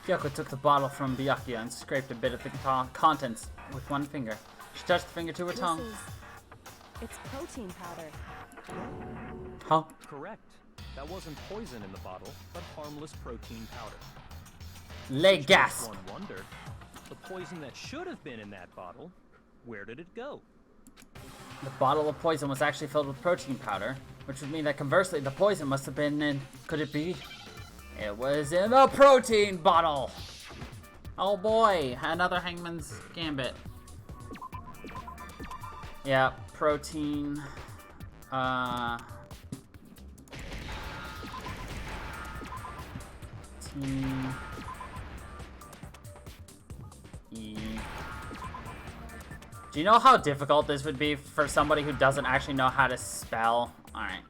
Kyoko took the bottle from Byakuya and scraped a bit of the contents with one finger. She touched the finger to her tongue. It's protein powder. Huh? Correct. That wasn't poison in the bottle, but harmless protein powder. Lay Which gas. makes one wonder, the poison that should have been in that bottle, where did it go? The bottle of poison was actually filled with protein powder, which would mean that conversely, the poison must have been in... Could it be? It was in the protein bottle! Oh boy, another Hangman's Gambit. Yeah, protein... E. Do you know how difficult this would be for somebody who doesn't actually know how to spell? Alright.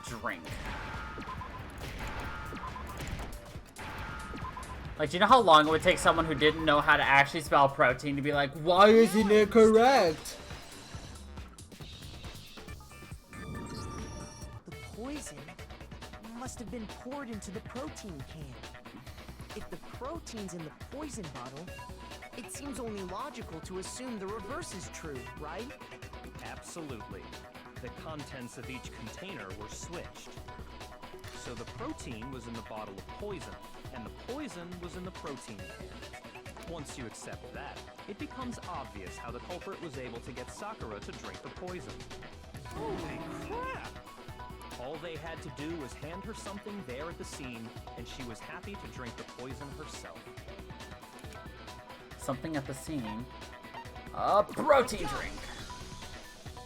Drink. Like, do you know how long it would take someone who didn't know how to actually spell protein to be like, why isn't it correct? The poison must have been poured into the protein can. If the protein's in the poison bottle, it seems only logical to assume the reverse is true, right? Absolutely. The contents of each container were switched. So the protein was in the bottle of poison, and the poison was in the protein can. Once you accept that, it becomes obvious how the culprit was able to get Sakura to drink the poison. Holy crap! All they had to do was hand her something there at the scene, and she was happy to drink the poison herself. Something at the scene. A protein drink.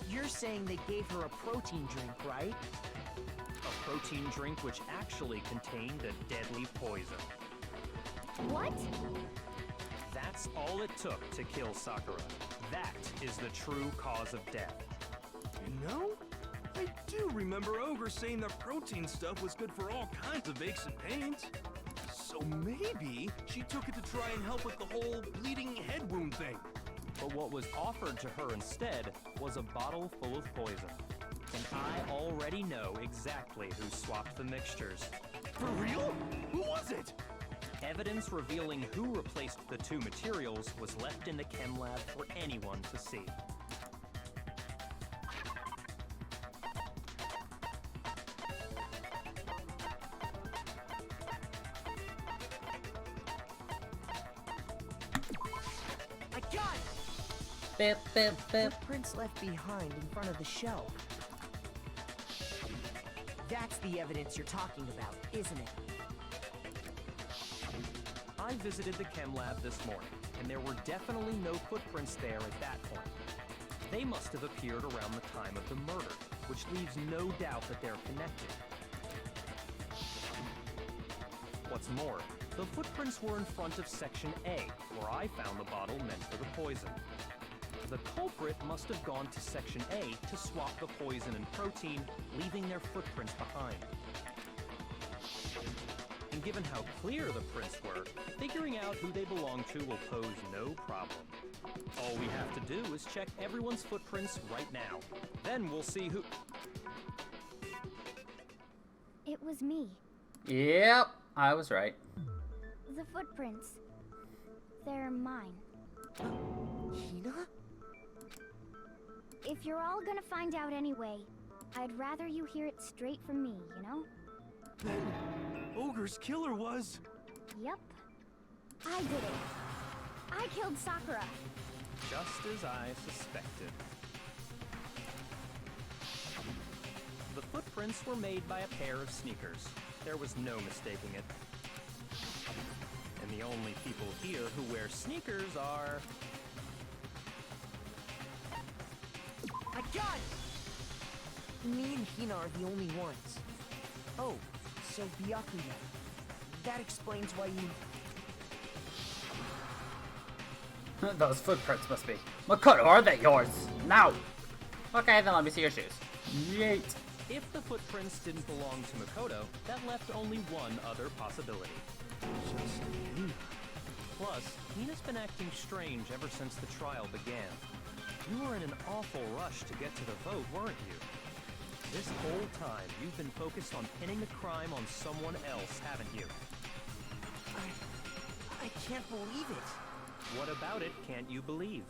You're saying they gave her a protein drink, right? A protein drink which actually contained a deadly poison. What? That's all it took to kill Sakura. That is the true cause of death. You know, I do remember Ogre saying that protein stuff was good for all kinds of aches and pains. So maybe she took it to try and help with the whole bleeding head wound thing. But what was offered to her instead was a bottle full of poison. And I already know exactly who swapped the mixtures. For real? Who was it? Evidence revealing who replaced the two materials was left in the chem lab for anyone to see. I got it! Bip, bip, bip. Footprints left behind in front of the shelf. That's the evidence you're talking about, isn't it? I visited the chem lab this morning, and there were definitely no footprints there at that point. They must have appeared around the time of the murder, which leaves no doubt that they're connected. What's more, the footprints were in front of Section A, where I found the bottle meant for the poison. The culprit must have gone to Section A to swap the poison and protein, leaving their footprints behind. And given how clear the prints were, figuring out who they belong to will pose no problem. All we have to do is check everyone's footprints right now. Then we'll see who... It was me. Yep, I was right. The footprints. They're mine. Hina? If you're all gonna find out anyway, I'd rather you hear it straight from me, you know? Then Ogre's killer was... Yep. I did it. I killed Sakura. Just as I suspected. The footprints were made by a pair of sneakers. There was no mistaking it. And the only people here who wear sneakers are... I got it! Me and Hina are the only ones. Oh, so Byakuya. That explains why you... Those footprints must be. Makoto, are they yours? No! Okay, then let me see your shoes. Yeet. If the footprints didn't belong to Makoto, that left only one other possibility. Just Hina. Plus, Hina's been acting strange ever since the trial began. You were in an awful rush to get to the vote, weren't you? This whole time, you've been focused on pinning the crime on someone else, haven't you? I can't believe it. What about it can't you believe?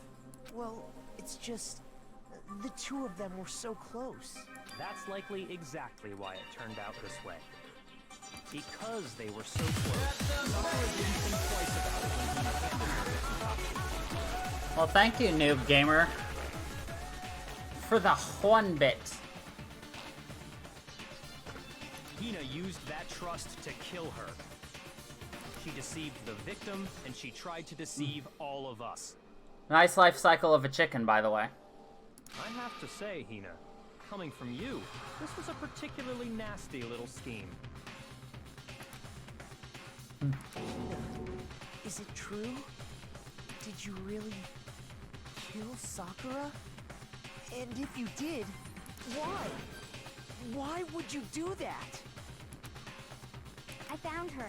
Well, it's just... the two of them were so close. That's likely exactly why it turned out this way. Because they were so close, Sakura didn't think twice about it when Hina handed her the concoction. Well, thank you, noob gamer, for the one bit. Hina used that trust to kill her. She deceived the victim, and she tried to deceive all of us. Nice life cycle of a chicken, by the way. I have to say, Hina, coming from you, this was a particularly nasty little scheme. Is it true? Did you really kill Sakura? And if you did, why? Why would you do that? I found her.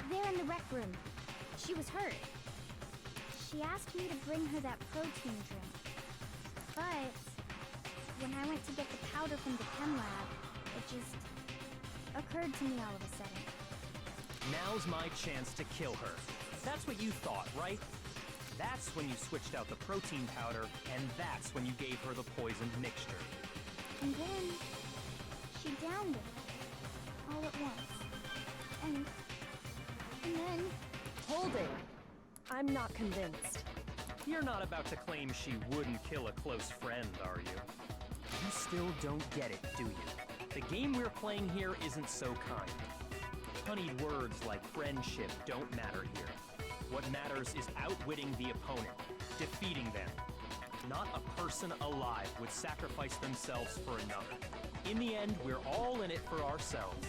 There in the rec room. She was hurt. She asked me to bring her that protein drink. But when I went to get the powder from the chem lab, it just occurred to me all of a sudden. Now's my chance to kill her. That's what you thought, right? That's when you switched out the protein powder, and that's when you gave her the poisoned mixture. And then she downed it all at once. And then... Hold it. I'm not convinced. You're not about to claim she wouldn't kill a close friend, are you? You still don't get it, do you? The game we're playing here isn't so kind. Honeyed words like friendship don't matter here. What matters is outwitting the opponent, defeating them. Not a person alive would sacrifice themselves for another. In the end, we're all in it for ourselves.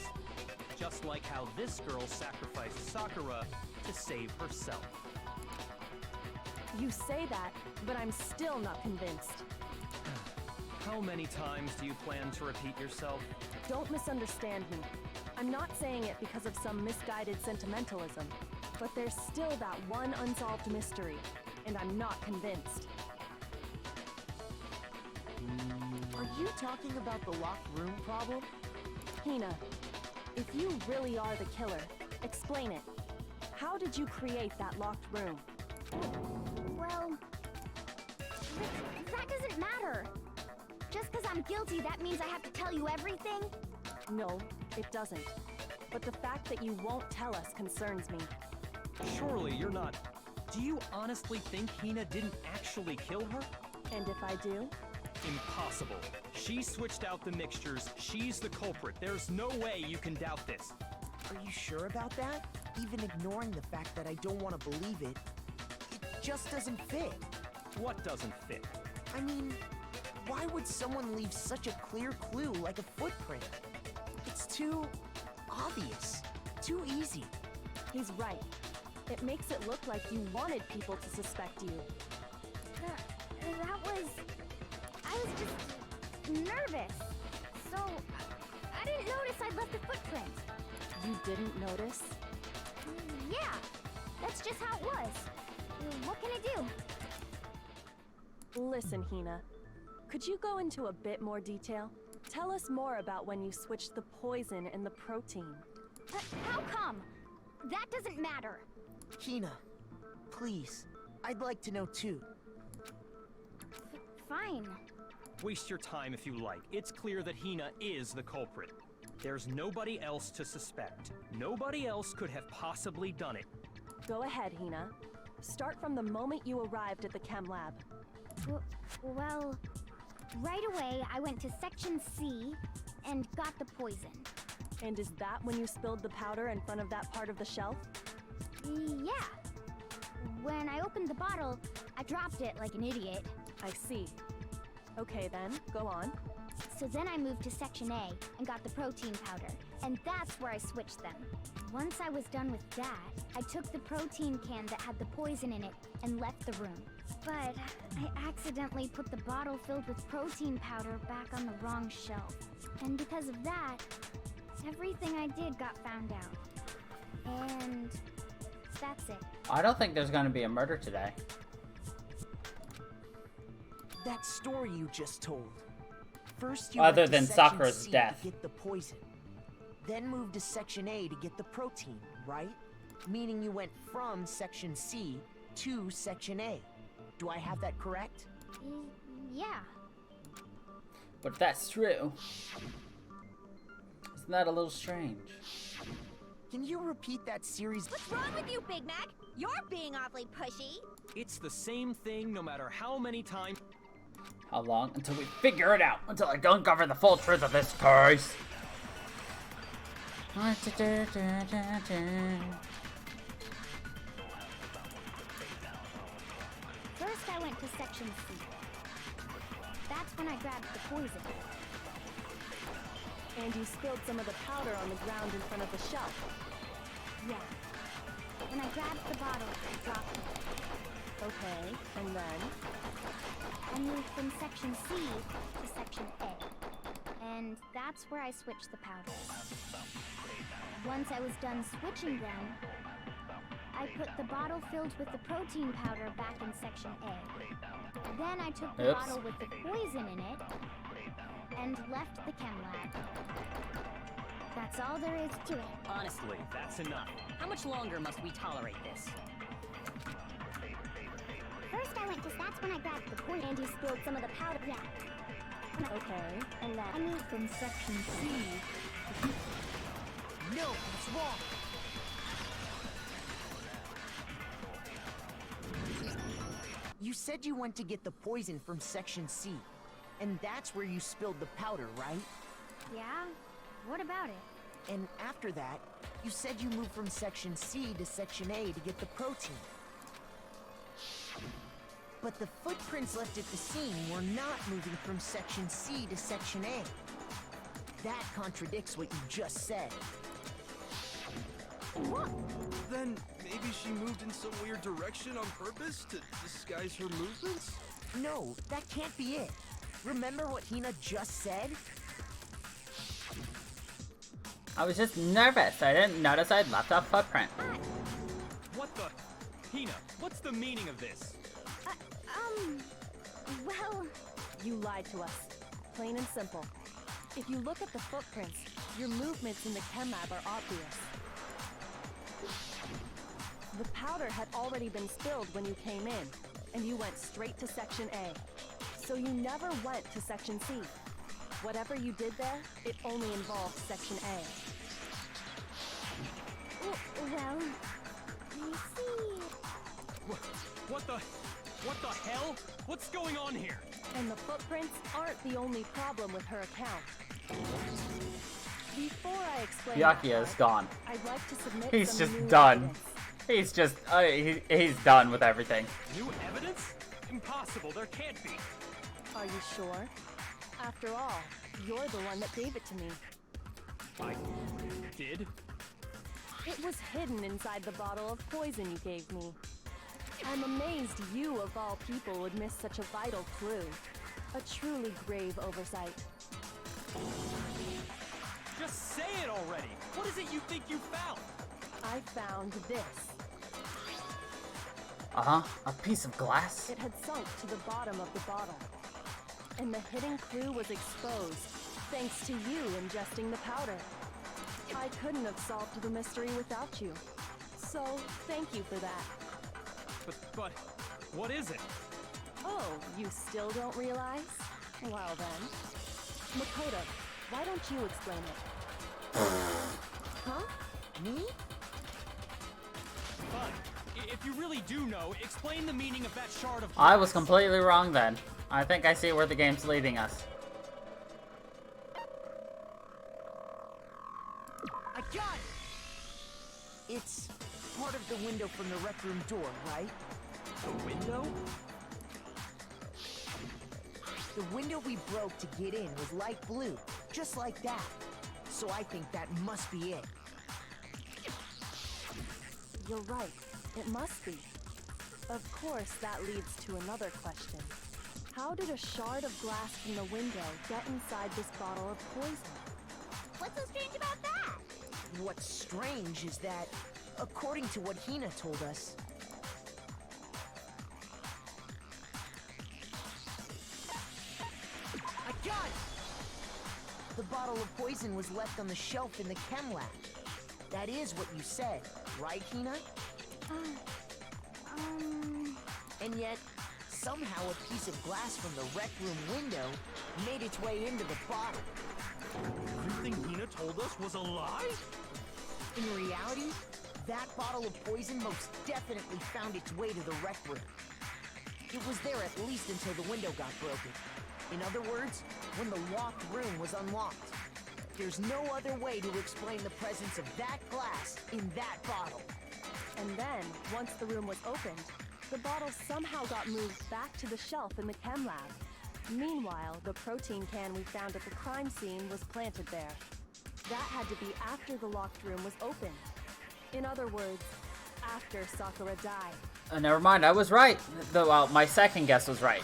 Just like how this girl sacrificed Sakura to save herself. You say that, but I'm still not convinced. How many times do you plan to repeat yourself? Don't misunderstand me. I'm not saying it because of some misguided sentimentalism, but there's still that one unsolved mystery, and I'm not convinced. Are you talking about the locked room problem? Hina, if you really are the killer, explain it. How did you create that locked room? Well, that doesn't matter. Just because I'm guilty, that means I have to tell you everything? No, it doesn't. But the fact that you won't tell us concerns me. Surely you're not... Do you honestly think Hina didn't actually kill her? And if I do? Impossible. She switched out the mixtures. She's the culprit. There's no way you can doubt this. Are you sure about that? Even ignoring the fact that I don't want to believe it, it just doesn't fit. What doesn't fit? I mean, why would someone leave such a clear clue like a footprint? It's too obvious, too easy. He's right. It makes it look like you wanted people to suspect you. I was just nervous. So, I didn't notice I'd left a footprint. You didn't notice? Yeah, that's just how it was. What can I do? Listen, Hina. Could you go into a bit more detail? Tell us more about when you switched the poison and the protein. How come? That doesn't matter. Hina, please, I'd like to know too. Fine. Waste your time if you like. It's clear that Hina is the culprit. There's nobody else to suspect. Nobody else could have possibly done it. Go ahead, Hina. Start from the moment you arrived at the chem lab. Well, right away I went to Section C and got the poison. And is that when you spilled the powder in front of that part of the shelf? Yeah. When I opened the bottle, I dropped it like an idiot. I see. Okay then, go on. So then I moved to Section A and got the protein powder, and that's where I switched them. Once I was done with that, I took the protein can that had the poison in it and left the room. But I accidentally put the bottle filled with protein powder back on the wrong shelf. And because of that, everything I did got found out. And that's it. I don't think there's gonna be a murder today. That story you just told. First you Other went to than Section Sakura's C death. to get the poison. Then moved to Section A to get the protein, right? Meaning you went from Section C to Section A. Do I have that correct? Yeah. But if that's true, isn't that a little strange? Can you repeat that series? What's wrong with you, Big Mac? You're being awfully pushy. It's the same thing no matter how many times... How long? Until we figure it out. Until I uncover the full truth of this case. First I went to Section C. That's when I grabbed the poison. And you spilled some of the powder on the ground in front of the shelf. Yeah. When I grabbed the bottle, I dropped it. Okay, and then? I moved from Section C to Section A. And that's where I switched the powder. Once I was done switching them, I put the bottle filled with the protein powder back in Section A. Then I took the bottle with the poison in it and left the chem lab. That's all there is to it. Honestly, that's enough. How much longer must we tolerate this? First I went to... That's when I grabbed the poison. And you spilled some of the powder. Yeah. Okay, and then? I moved from Section C. No, that's wrong. You said you went to get the poison from Section C, and that's where you spilled the powder, right? Yeah? What about it? And after that, you said you moved from Section C to Section A to get the protein. But the footprints left at the scene were not moving from Section C to Section A. That contradicts what you just said. What? Then maybe she moved in some weird direction on purpose to disguise her movements? No, that can't be it. Remember what Hina just said? I was just nervous. I didn't notice I'd left a footprint. What the? Hina, what's the meaning of this? Well... You lied to us. Plain and simple. If you look at the footprints, your movements in the chem lab are obvious. The powder had already been spilled when you came in, and you went straight to Section A. So you never went to Section C. Whatever you did there, it only involved Section A. Well... You see... What the hell? What's going on here? And the footprints aren't the only problem with her account. Before I explain that Byakuya is part, gone. I'd like to submit He's some just new done. evidence. He's just, he's done with everything. New evidence? Impossible, there can't be. Are you sure? After all, you're the one that gave it to me. I did? It was hidden inside the bottle of poison you gave me. I'm amazed you, of all people, would miss such a vital clue. A truly grave oversight. Just say it already! What is it you think you found? I found this. Uh-huh, a piece of glass? It had sunk to the bottom of the bottle. And the hidden clue was exposed, thanks to you ingesting the powder. I couldn't have solved the mystery without you. So, thank you for that. But, what is it? Oh, you still don't realize? Well then. Makoto, why don't you explain it? Huh? Me? Fine. If you really do know, explain the meaning of that shard of I was glass. completely wrong then. I think I see where the game's leading us. I got it! It's part of the window from the rec room door, right? The window? The window we broke to get in was light blue, just like that. So I think that must be it. You're right. It must be. Of course, that leads to another question. How did a shard of glass from the window get inside this bottle of poison? What's so strange about that? What's strange is that, according to what Hina told us, I got it! The bottle of poison was left on the shelf in the chem lab. That is what you said, right, Hina? And yet, somehow a piece of glass from the rec room window made its way into the bottle. Everything Hina told us was a lie? In reality, that bottle of poison most definitely found its way to the rec room. It was there at least until the window got broken. In other words, when the locked room was unlocked. There's no other way to explain the presence of that glass in that bottle. And then, once the room was opened, the bottle somehow got moved back to the shelf in the chem lab. Meanwhile, the protein can we found at the crime scene was planted there. That had to be after the locked room was opened. In other words, after Sakura died. Never mind, I was right. Well, my second guess was right.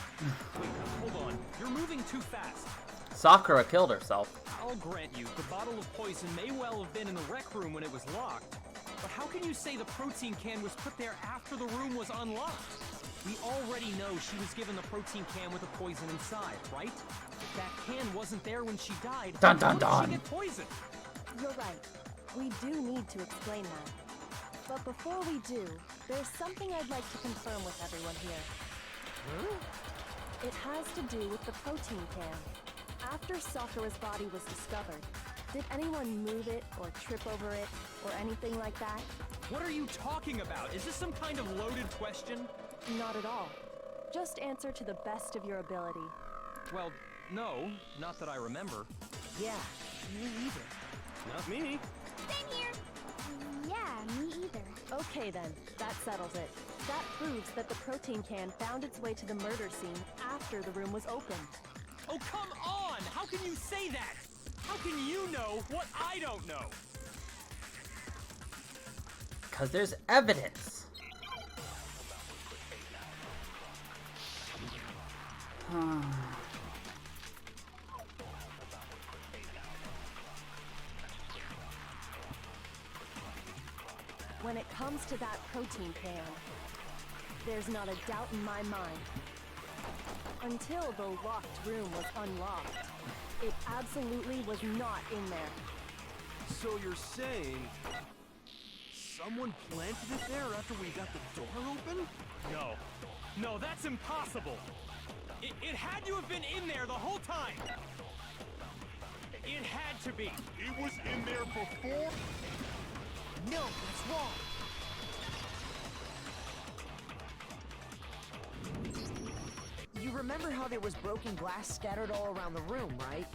Wait, hold on. You're moving too fast. Sakura killed herself. I'll grant you, the bottle of poison may well have been in the rec room when it was locked. But how can you say the protein can was put there after the room was unlocked? We already know she was given the protein can with the poison inside, right? If that can wasn't there when she died, Dun, dun, how did dun. she get poisoned? You're right. We do need to explain that. But before we do, there's something I'd like to confirm with everyone here. It has to do with the protein can. After Sakura's body was discovered, did anyone move it or trip over it or anything like that? What are you talking about? Is this some kind of loaded question? Not at all. Just answer to the best of your ability. Well, no, not that I remember. Yeah, Me either. Not me. Same here. Yeah, me either. Okay then, that settles it. That proves that the protein can found its way to the murder scene after the room was opened. Oh, come on! How can you say that? How can you know what I don't know? Because there's evidence. When it comes to that protein can, there's not a doubt in my mind. Until the locked room was unlocked, it absolutely was not in there. So you're saying someone planted it there after we got the door open? No. No, that's impossible! It had to have been in there the whole time! It had to be! It was in there before? No, that's wrong. You remember how there was broken glass scattered all around the room, right?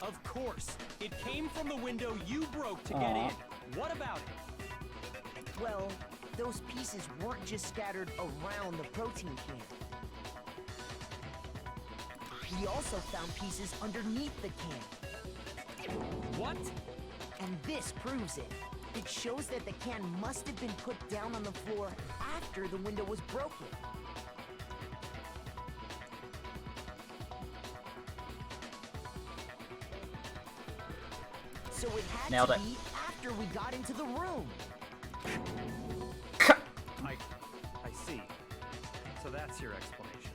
Of course! It came from the window you broke to get in! What about it? Well, those pieces weren't just scattered around the protein can. We also found pieces underneath the can. What? And this proves it. It shows that the can must have been put down on the floor after the window was broken. So it had Nailed to it. be after we got into the room. I see. So that's your explanation.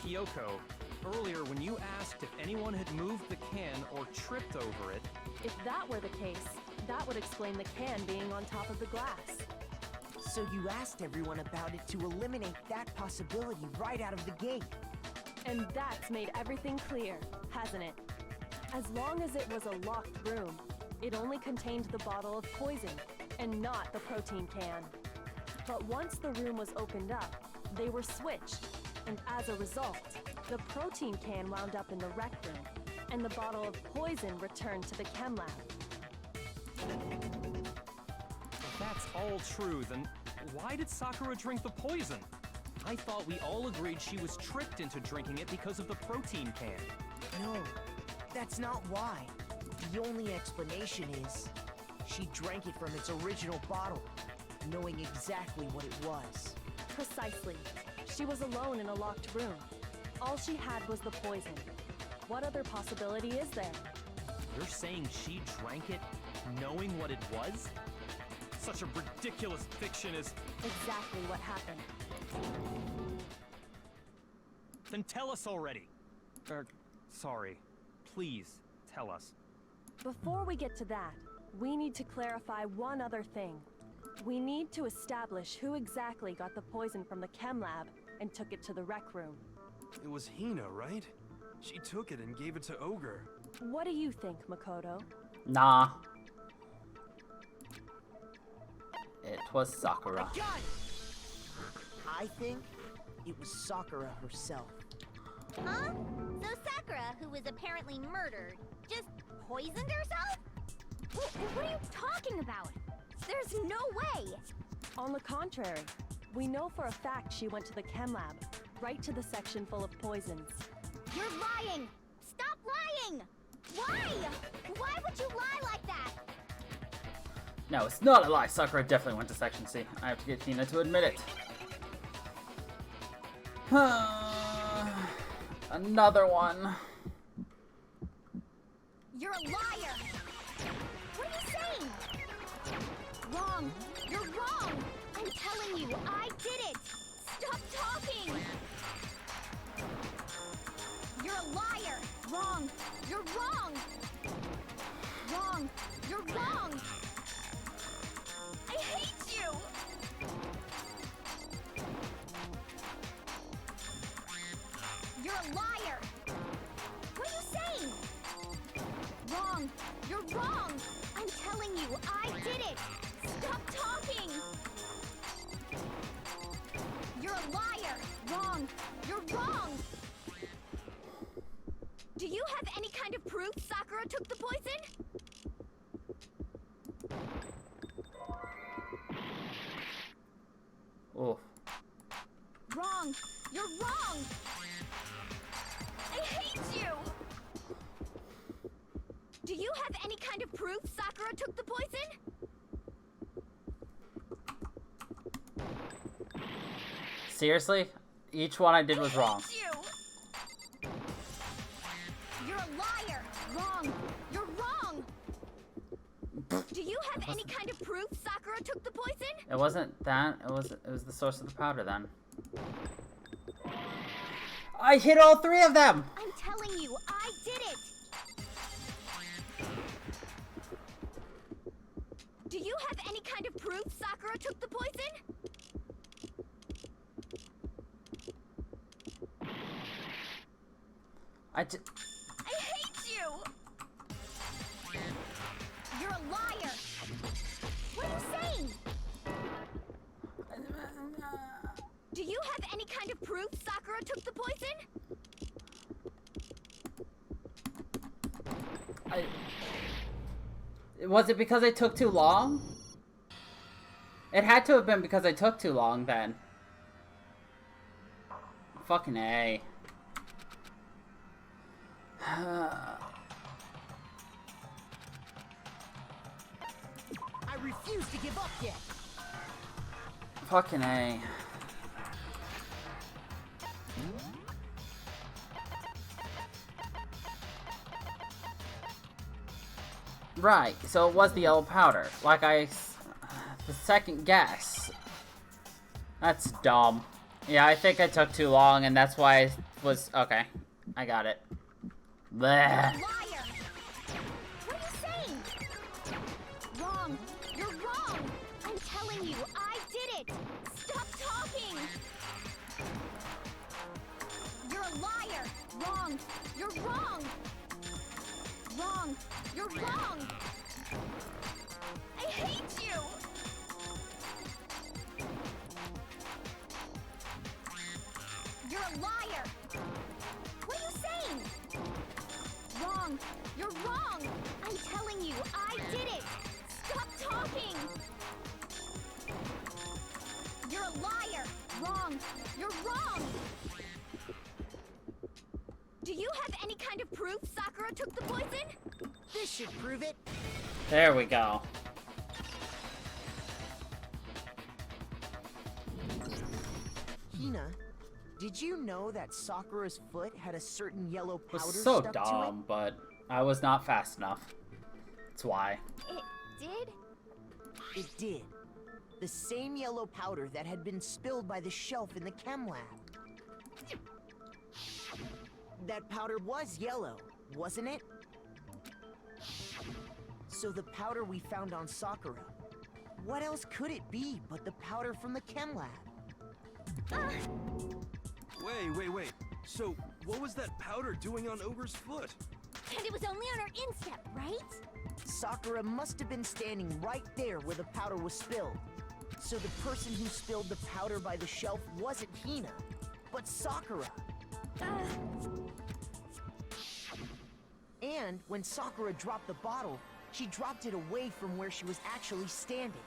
Kyoko, earlier when you asked if anyone had moved the can or tripped over it, If that were the case, that would explain the can being on top of the glass. So you asked everyone about it to eliminate that possibility right out of the gate. And that's made everything clear, hasn't it? As long as it was a locked room, it only contained the bottle of poison, and not the protein can. But once the room was opened up, they were switched, and as a result, the protein can wound up in the rec room, and the bottle of poison returned to the chem lab. if that's all true, then why did Sakura drink the poison? I thought we all agreed she was tricked into drinking it because of the protein can. No, that's not why. The only explanation is she drank it from its original bottle, knowing exactly what it was. Precisely. She was alone in a locked room. All she had was the poison. What other possibility is there? You're saying she drank it knowing what it was? Such a ridiculous fiction is... Exactly what happened. Then tell us already. Sorry. Please, tell us. Before we get to that, we need to clarify one other thing. We need to establish who exactly got the poison from the chem lab and took it to the rec room. It was Hina, right? She took it and gave it to Ogre. What do you think, Makoto? Nah. It was Sakura. I got it! I think it was Sakura herself. Huh? So Sakura, who was apparently murdered, just poisoned herself? What are you talking about? There's no way! On the contrary, we know for a fact she went to the chem lab, right to the section full of poisons. You're lying! Stop lying! Why? Why would you lie like that? No, it's not a lie. Sakura definitely went to Section C. I have to get Hina to admit it. Another one. You're a liar! What are you saying? Wrong! You're wrong! I'm telling you, I did it! Stop talking! You're a liar! Wrong! You're wrong! Wrong! You're wrong! I hate you! You're a liar! What are you saying? Wrong! You're wrong! I'm telling you, I did it! Stop talking! You're a liar! Wrong! You're wrong! Do you have any kind of proof Sakura took the poison? Oh. Wrong! You're wrong! I hate you! Do you have any kind of proof Sakura took the poison? Seriously? Each one I did was wrong. I hate you! You're a liar! Wrong! You're wrong! Do you have any kind of proof Sakura took the poison? It wasn't that. It was the source of the powder then. I hit all three of them! I'm telling you, I did it! Do you have any kind of proof Sakura took the poison? I hate you! You're a liar! What are you saying? Do you have any kind of proof Sakura took the poison? Was it because I took too long? It had to have been because I took too long then. Fucking A. I refuse to give up yet. Fucking A. Right, so it was the yellow powder. The second guess. That's dumb. Yeah, I think I took too long, and that's why I was... Okay, I got it. Bleh. Liar! What are you saying? Wrong! You're wrong! I'm telling you, I did it! Stop talking! You're a liar! Wrong! You're wrong! Wrong! You're wrong! I hate you! You're a liar! What are you saying? Wrong! You're wrong! I'm telling you, I did it! Stop talking! You're a liar! Wrong! You're wrong! Do you have any kind of proof Sakura took the poison? This should prove it. There we go. Hina, did you know that Sakura's foot had a certain yellow It was powder so stuck to dumb, but I was not fast enough. That's why. It did? it? It did. The same yellow powder that had been spilled by the shelf in the chem lab. That powder was yellow, wasn't it? So the powder we found on Sakura, what else could it be but the powder from the chem lab? Wait. So, what was that powder doing on Ogre's foot? And it was only on her instep, right? Sakura must have been standing right there where the powder was spilled. So the person who spilled the powder by the shelf wasn't Hina, but Sakura. And when Sakura dropped the bottle, she dropped it away from where she was actually standing.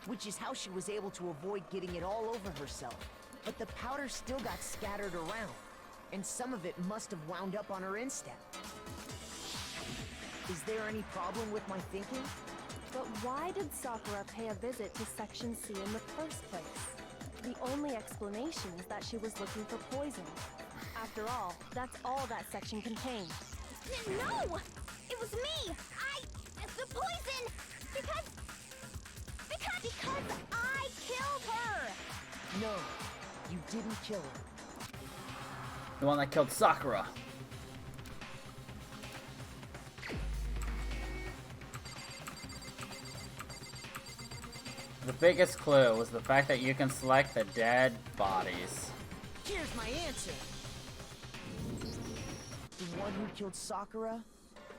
Which is how she was able to avoid getting it all over herself. But the powder still got scattered around, and some of it must have wound up on her instep. Is there any problem with my thinking? But why did Sakura pay a visit to Section C in the first place? The only explanation is that she was looking for poison. After all, that's all that section contained. No! It was me! The poison! Because I killed her! No, you didn't kill her. The one that killed Sakura. The biggest clue was the fact that you can select the dead bodies. Here's my answer. The one who killed Sakura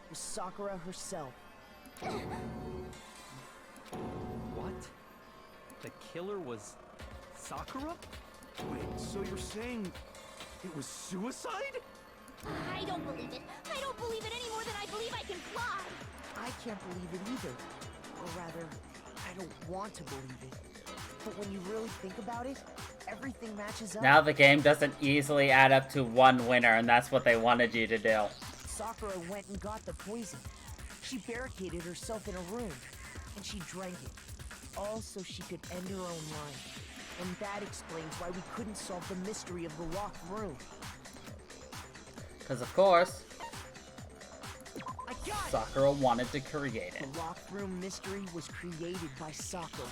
was Sakura herself. What? The killer was Sakura? Wait, so you're saying it was suicide? I don't believe it. I don't believe it any more than I believe I can fly. I can't believe it either. Or rather, I don't want to believe it. But when you really think about it, everything matches up. Now the game doesn't easily add up to one winner, and that's what they wanted you to do. Sakura went and got the poison. She barricaded herself in a room, and she drank it. All so she could end her own life. And that explains why we couldn't solve the mystery of the locked room. Because of course, I got it! Sakura wanted to create it. The locked room mystery was created by Sakura.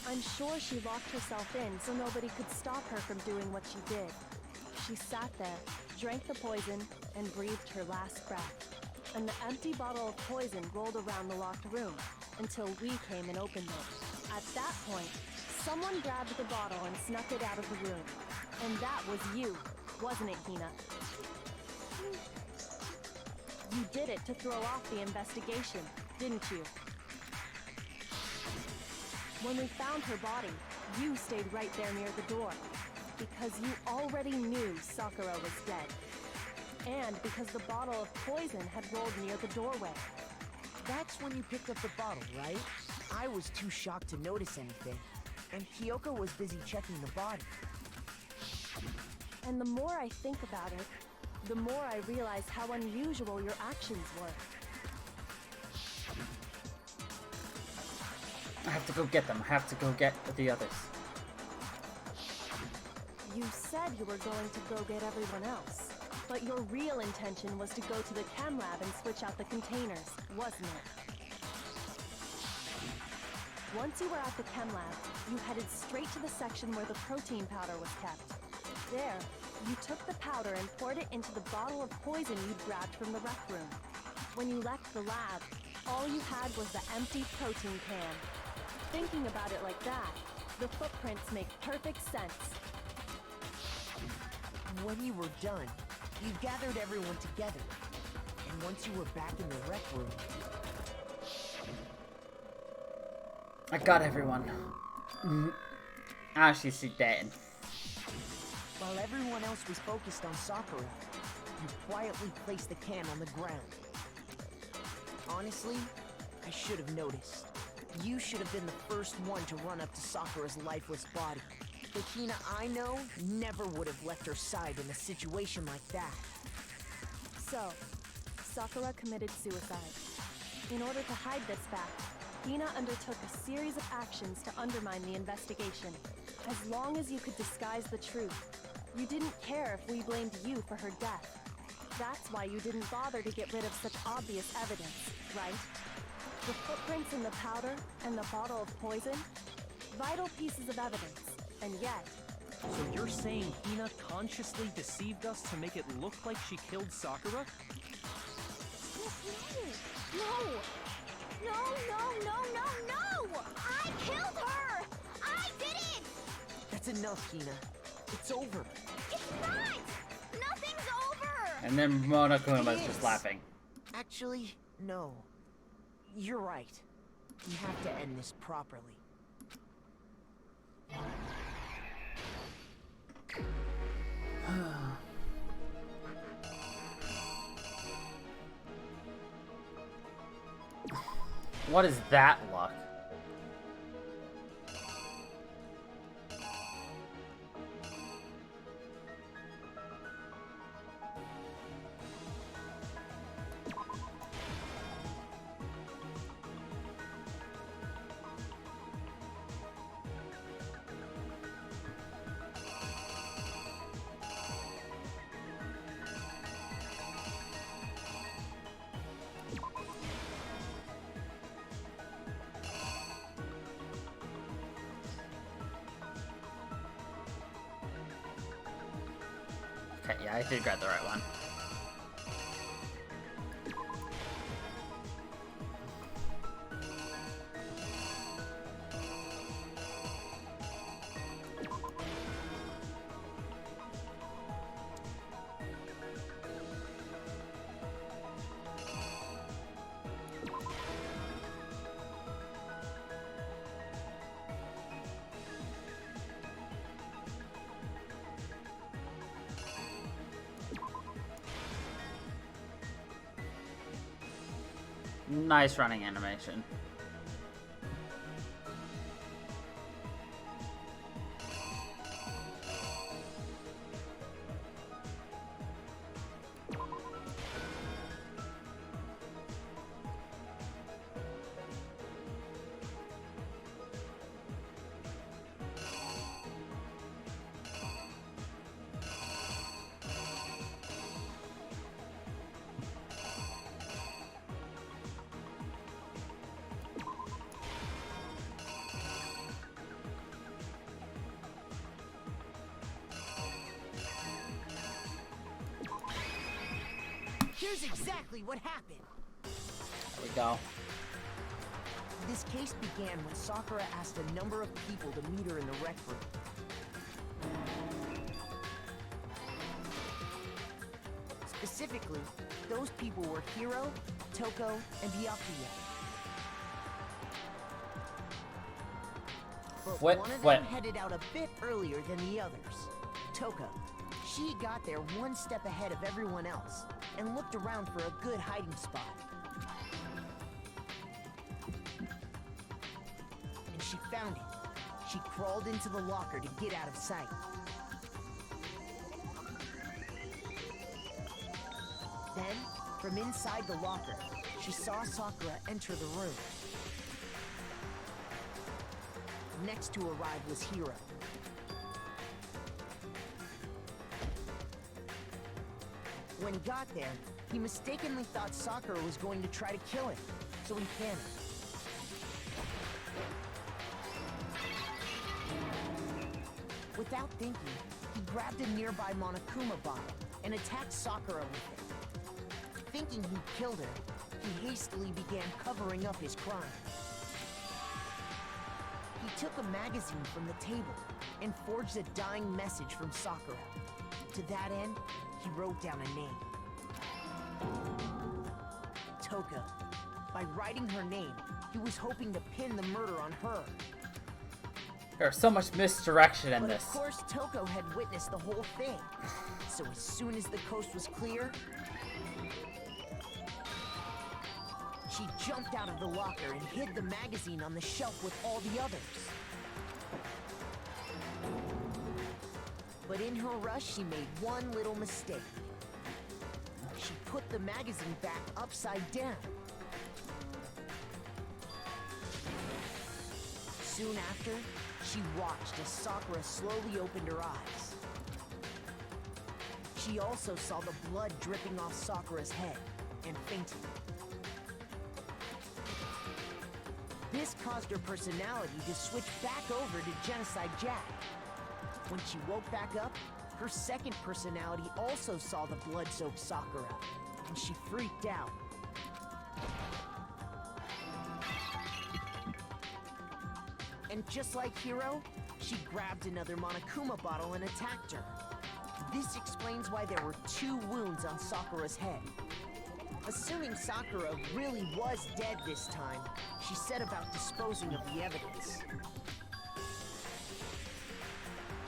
I'm sure she locked herself in so nobody could stop her from doing what she did. She sat there, drank the poison, and breathed her last breath. And the empty bottle of poison rolled around the locked room until we came and opened it. At that point, someone grabbed the bottle and snuck it out of the room. And that was you, wasn't it, Hina? You did it to throw off the investigation, didn't you? When we found her body, you stayed right there near the door. Because you already knew Sakura was dead. And because the bottle of poison had rolled near the doorway. That's when you picked up the bottle, right? I was too shocked to notice anything. And Kyoko was busy checking the body. And the more I think about it, the more I realize how unusual your actions were. I have to go get them. I have to go get the others. You said you were going to go get everyone else. But your real intention was to go to the chem lab and switch out the containers, wasn't it? Once you were at the chem lab, you headed straight to the section where the protein powder was kept. There, you took the powder and poured it into the bottle of poison you'd grabbed from the rec room. When you left the lab, all you had was the empty protein can. Thinking about it like that, the footprints make perfect sense. When you were done, you gathered everyone together. And once you were back in the rec room... I got everyone. Ah, she's dead. While everyone else was focused on Sakura, you quietly placed the can on the ground. Honestly, I should have noticed. You should have been the first one to run up to Sakura's lifeless body. The Hina I know never would have left her side in a situation like that. So, Sakura committed suicide. In order to hide this fact, Hina undertook a series of actions to undermine the investigation. As long as you could disguise the truth, you didn't care if we blamed you for her death. That's why you didn't bother to get rid of such obvious evidence, right? The footprints in the powder and the bottle of poison? Vital pieces of evidence, and yet... So you're saying Hina consciously deceived us to make it look like she killed Sakura? No! No, no, no, no, no! I killed her! I did it! That's enough, Hina. It's over. It's not! Nothing's over! And then Monokuma's It just is. laughing. Actually, no. You're right. We have to end this properly. What is that luck? Okay, yeah, I did grab the right one. Nice running animation. Here's exactly what happened. There we go. This case began when Sakura asked a number of people to meet her in the rec room. Specifically, those people were Hiro, Toko, and Byakuya. But one of them headed out a bit earlier than the others. Toko. She got there one step ahead of everyone else and looked around for a good hiding spot. And she found it. She crawled into the locker to get out of sight. Then, from inside the locker, she saw Sakura enter the room. Next to arrive was Hiro. When he got there, he mistakenly thought Sakura was going to try to kill him, so he panicked. Without thinking, he grabbed a nearby Monokuma bottle and attacked Sakura with it. Thinking he'd killed her, he hastily began covering up his crime. He took a magazine from the table and forged a dying message from Sakura. To that end, he wrote down a name. Toko. By writing her name, he was hoping to pin the murder on her. There's so much misdirection in But this. of course, Toko had witnessed the whole thing. So as soon as the coast was clear, she jumped out of the locker and hid the magazine on the shelf with all the others. But in her rush, she made one little mistake. She put the magazine back upside down. Soon after, she watched as Sakura slowly opened her eyes. She also saw the blood dripping off Sakura's head and fainted. This caused her personality to switch back over to Genocide Jack. When she woke back up, her second personality also saw the blood-soaked Sakura, and she freaked out. And just like Hiro, she grabbed another Monokuma bottle and attacked her. This explains why there were 2 wounds on Sakura's head. Assuming Sakura really was dead this time, she set about disposing of the evidence.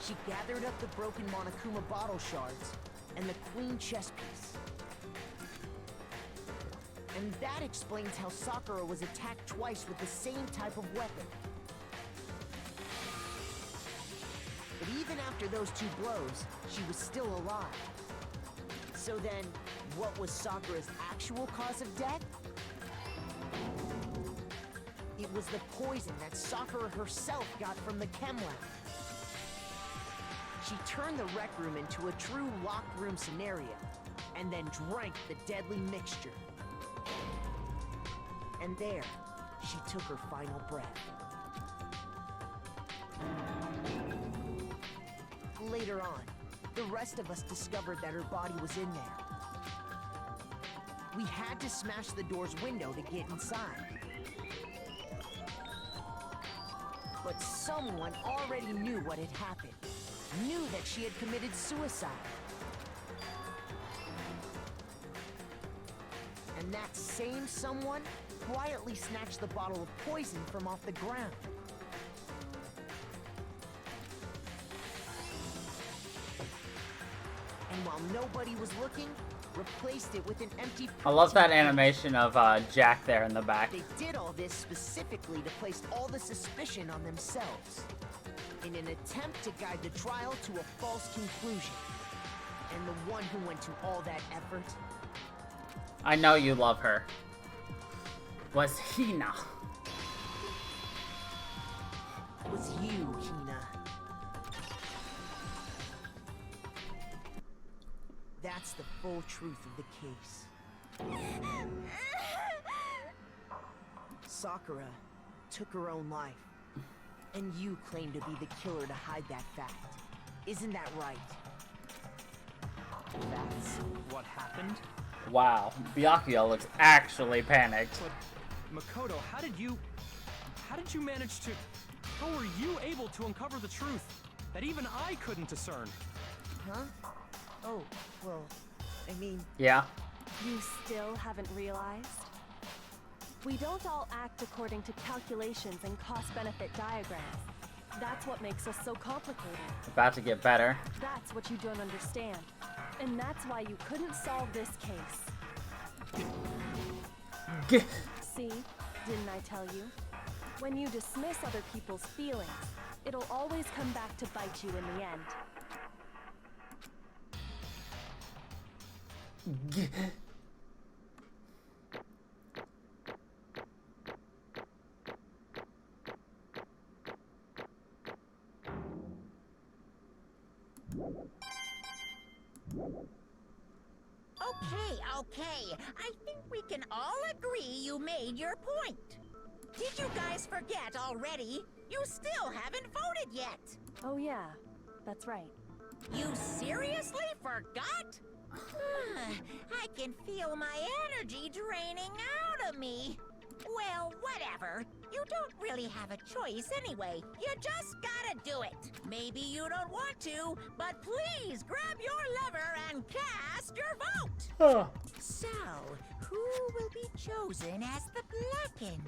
She gathered up the broken Monokuma bottle shards and the queen chess piece. And that explains how Sakura was attacked twice with the same type of weapon. But even after those 2 blows, she was still alive. So then, what was Sakura's actual cause of death? It was the poison that Sakura herself got from the chem lab. She turned the rec room into a true locked room scenario, and then drank the deadly mixture. And there, she took her final breath. Later on, the rest of us discovered that her body was in there. We had to smash the door's window to get inside. But someone already knew what had happened. Knew that she had committed suicide. And that same someone quietly snatched the bottle of poison from off the ground. And while nobody was looking, replaced it with an empty I love that protein. animation of Jack there in the back. They did all this specifically to place all the suspicion on themselves, in an attempt to guide the trial to a false conclusion. And the one who went to all that effort I know you love her. Was Hina. was you, Hina. That's the full truth of the case. Sakura took her own life, and you claim to be the killer to hide that fact. Isn't that right? That's what happened? Wow, Byakuya looks actually panicked. But Makoto, how did you manage to... How were you able to uncover the truth that even I couldn't discern? Huh? Oh, well, I mean... Yeah. You still haven't realized? We don't all act according to calculations and cost-benefit diagrams. That's what makes us so complicated. About to get better. That's what you don't understand. And that's why you couldn't solve this case. See? Didn't I tell you? When you dismiss other people's feelings, it'll always come back to bite you in the end. Okay. I think we can all agree you made your point. Did you guys forget already? You still haven't voted yet. Oh yeah, that's right. You seriously forgot? I can feel my energy draining out of me. Well, whatever. You don't really have a choice anyway. You just gotta do it. Maybe you don't want to, but please grab your lever and cast your vote. So, who will be chosen as the Blackened?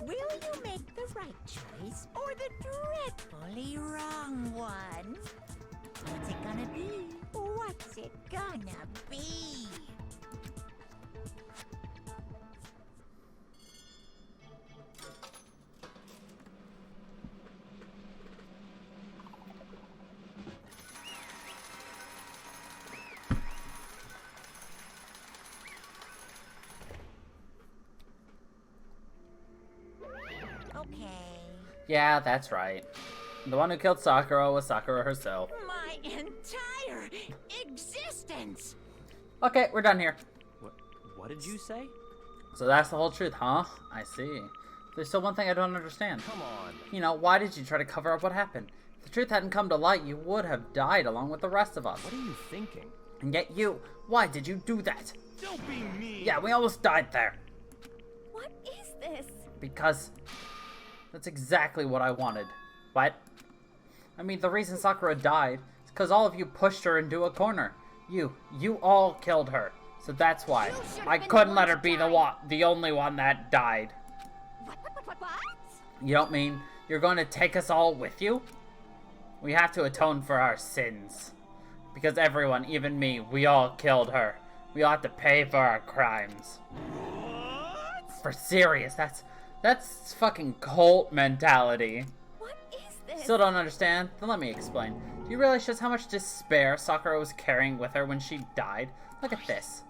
Will you make the right choice or the dreadfully wrong one? What's it gonna be? What's it gonna be? Okay. Yeah, that's right. The one who killed Sakura was Sakura herself. My entire existence! Okay, we're done here. What did you say? So that's the whole truth, huh? I see. There's still one thing I don't understand. Come on. You know, why did you try to cover up what happened? If the truth hadn't come to light, you would have died along with the rest of us. What are you thinking? And yet you, why did you do that? Don't be mean. Yeah, we almost died there. What is this? Because that's exactly what I wanted. What? I mean, the reason Sakura died is because all of you pushed her into a corner. You all killed her. So that's why. You should've I been couldn't the let one her to be die. the only one that died. What? You don't mean you're going to take us all with you? We have to atone for our sins. Because everyone, even me, we all killed her. We all have to pay for our crimes. What? For serious, that's fucking cult mentality. What is this? Still don't understand? Then let me explain. Do you realize just how much despair Sakura was carrying with her when she died? Look at this.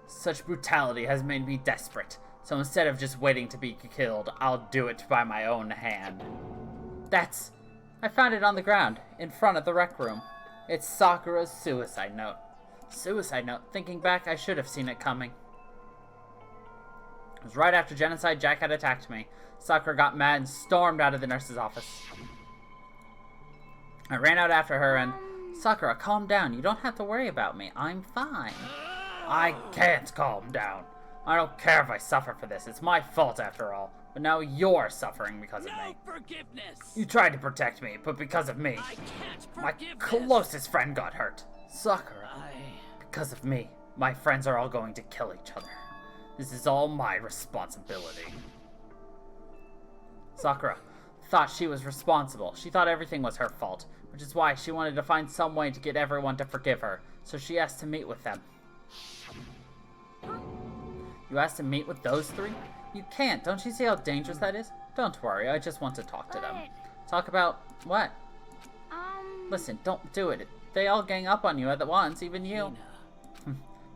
Such brutality has made me desperate. So instead of just waiting to be killed, I'll do it by my own hand. I found it on the ground, in front of the rec room. It's Sakura's suicide note. Suicide note. Thinking back, I should have seen it coming. It was right after genocide Jack had attacked me. Sakura got mad and stormed out of the nurse's office. I ran out after her and... Sakura, calm down. You don't have to worry about me. I'm fine. I can't calm down. I don't care if I suffer for this. It's my fault after all. But now you're suffering because of me. Forgiveness! You tried to protect me, but because of me. I can't My forgive closest friend got hurt. Sakura. I... Because of me, my friends are all going to kill each other. This is all my responsibility. Sakura thought she was responsible. She thought everything was her fault. which is why she wanted to find some way to get everyone to forgive her, so she asked to meet with them. You asked to meet with those three? You can't. Don't you see how dangerous that is? Don't worry, I just want to talk to them. Talk about what? Listen, don't do it. They all gang up on you at once, even you.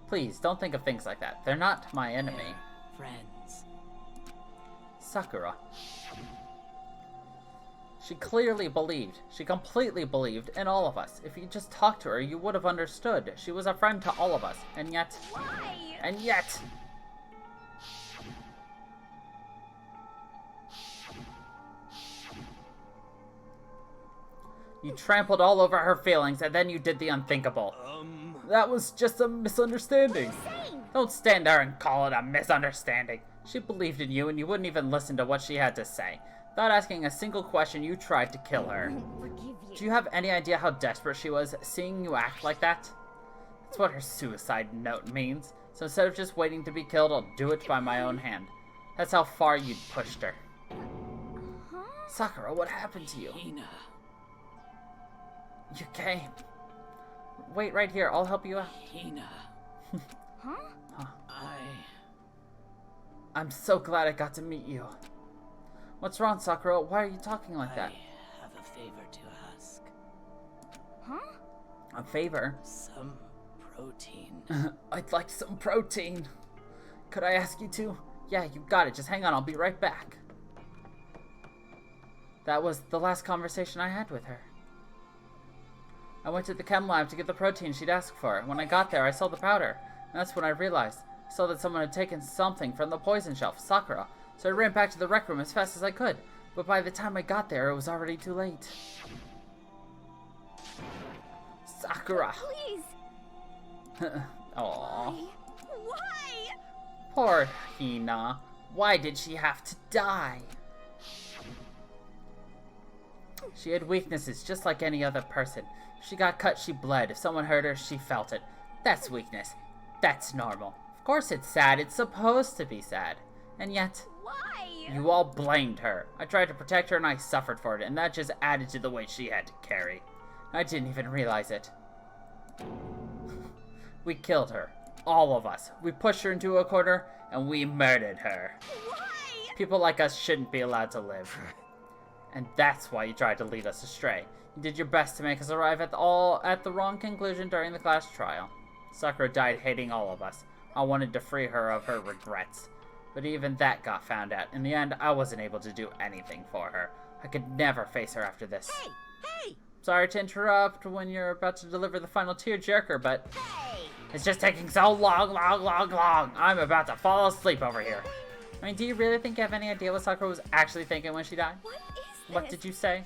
Please, don't think of things like that. They're not my enemy. Friends. Sakura. She clearly believed. She completely believed in all of us. If you just talked to her, you would have understood. She was a friend to all of us. And yet... Why? And yet... You trampled all over her feelings, and then you did the unthinkable. That was just a misunderstanding. Don't stand there and call it a misunderstanding. She believed in you, and you wouldn't even listen to what she had to say. Without asking a single question, you tried to kill her. Forgive you. Do you have any idea how desperate she was, seeing you act like that? That's what her suicide note means. So instead of just waiting to be killed, I'll do it by my own hand. That's how far you'd pushed her. Sakura, what happened to you? Hina. You came. Wait right here, I'll help you out. Hina. Huh? I'm so glad I got to meet you. What's wrong, Sakura? Why are you talking like that? I have a favor to ask. Huh? A favor? Some protein. I'd like some protein. Could I ask you to? Yeah, you got it. Just hang on, I'll be right back. That was the last conversation I had with her. I went to the chem lab to get the protein she'd asked for. When I got there, I saw the powder. And that's when I realized. I saw that someone had taken something from the poison shelf, Sakura. So I ran back to the rec room as fast as I could. But by the time I got there, it was already too late. Sakura. Please. Aww. Why? Poor Hina. Why did she have to die? She had weaknesses just like any other person. If she got cut, she bled. If someone hurt her, she felt it. That's weakness. That's normal. Of course it's sad. It's supposed to be sad. And yet, Why? you all blamed her. I tried to protect her and I suffered for it, and that just added to the weight she had to carry. I didn't even realize it. We killed her. All of us. We pushed her into a corner, and we murdered her. Why? People like us shouldn't be allowed to live. And that's why you tried to lead us astray. You did your best to make us arrive at the wrong conclusion during the class trial. Sakura died hating all of us. I wanted to free her of her regrets. But even that got found out. In the end, I wasn't able to do anything for her. I could never face her after this. Hey! Hey! Sorry to interrupt when you're about to deliver the final tearjerker, but Hey! it's just taking so long. I'm about to fall asleep over here. I mean, do you really think you have any idea what Sakura was actually thinking when she died? What is this? What did you say?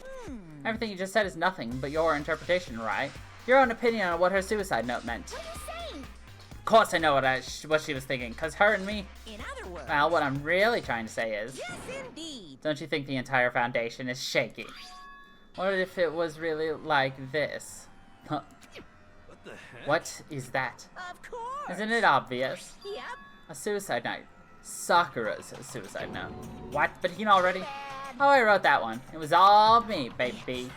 Everything you just said is nothing but your interpretation, right? Your own opinion on what her suicide note meant. What are you saying? Of course I know what she was thinking, because her and me... In other words... Well, what I'm really trying to say is... Yes, indeed. Don't you think the entire foundation is shaky? What if it was really like this? Huh. What the heck? What is that? Of course. Isn't it obvious? Yep. A suicide note. Sakura's suicide note. What? But he already? Oh, I wrote that one. It was all me, baby.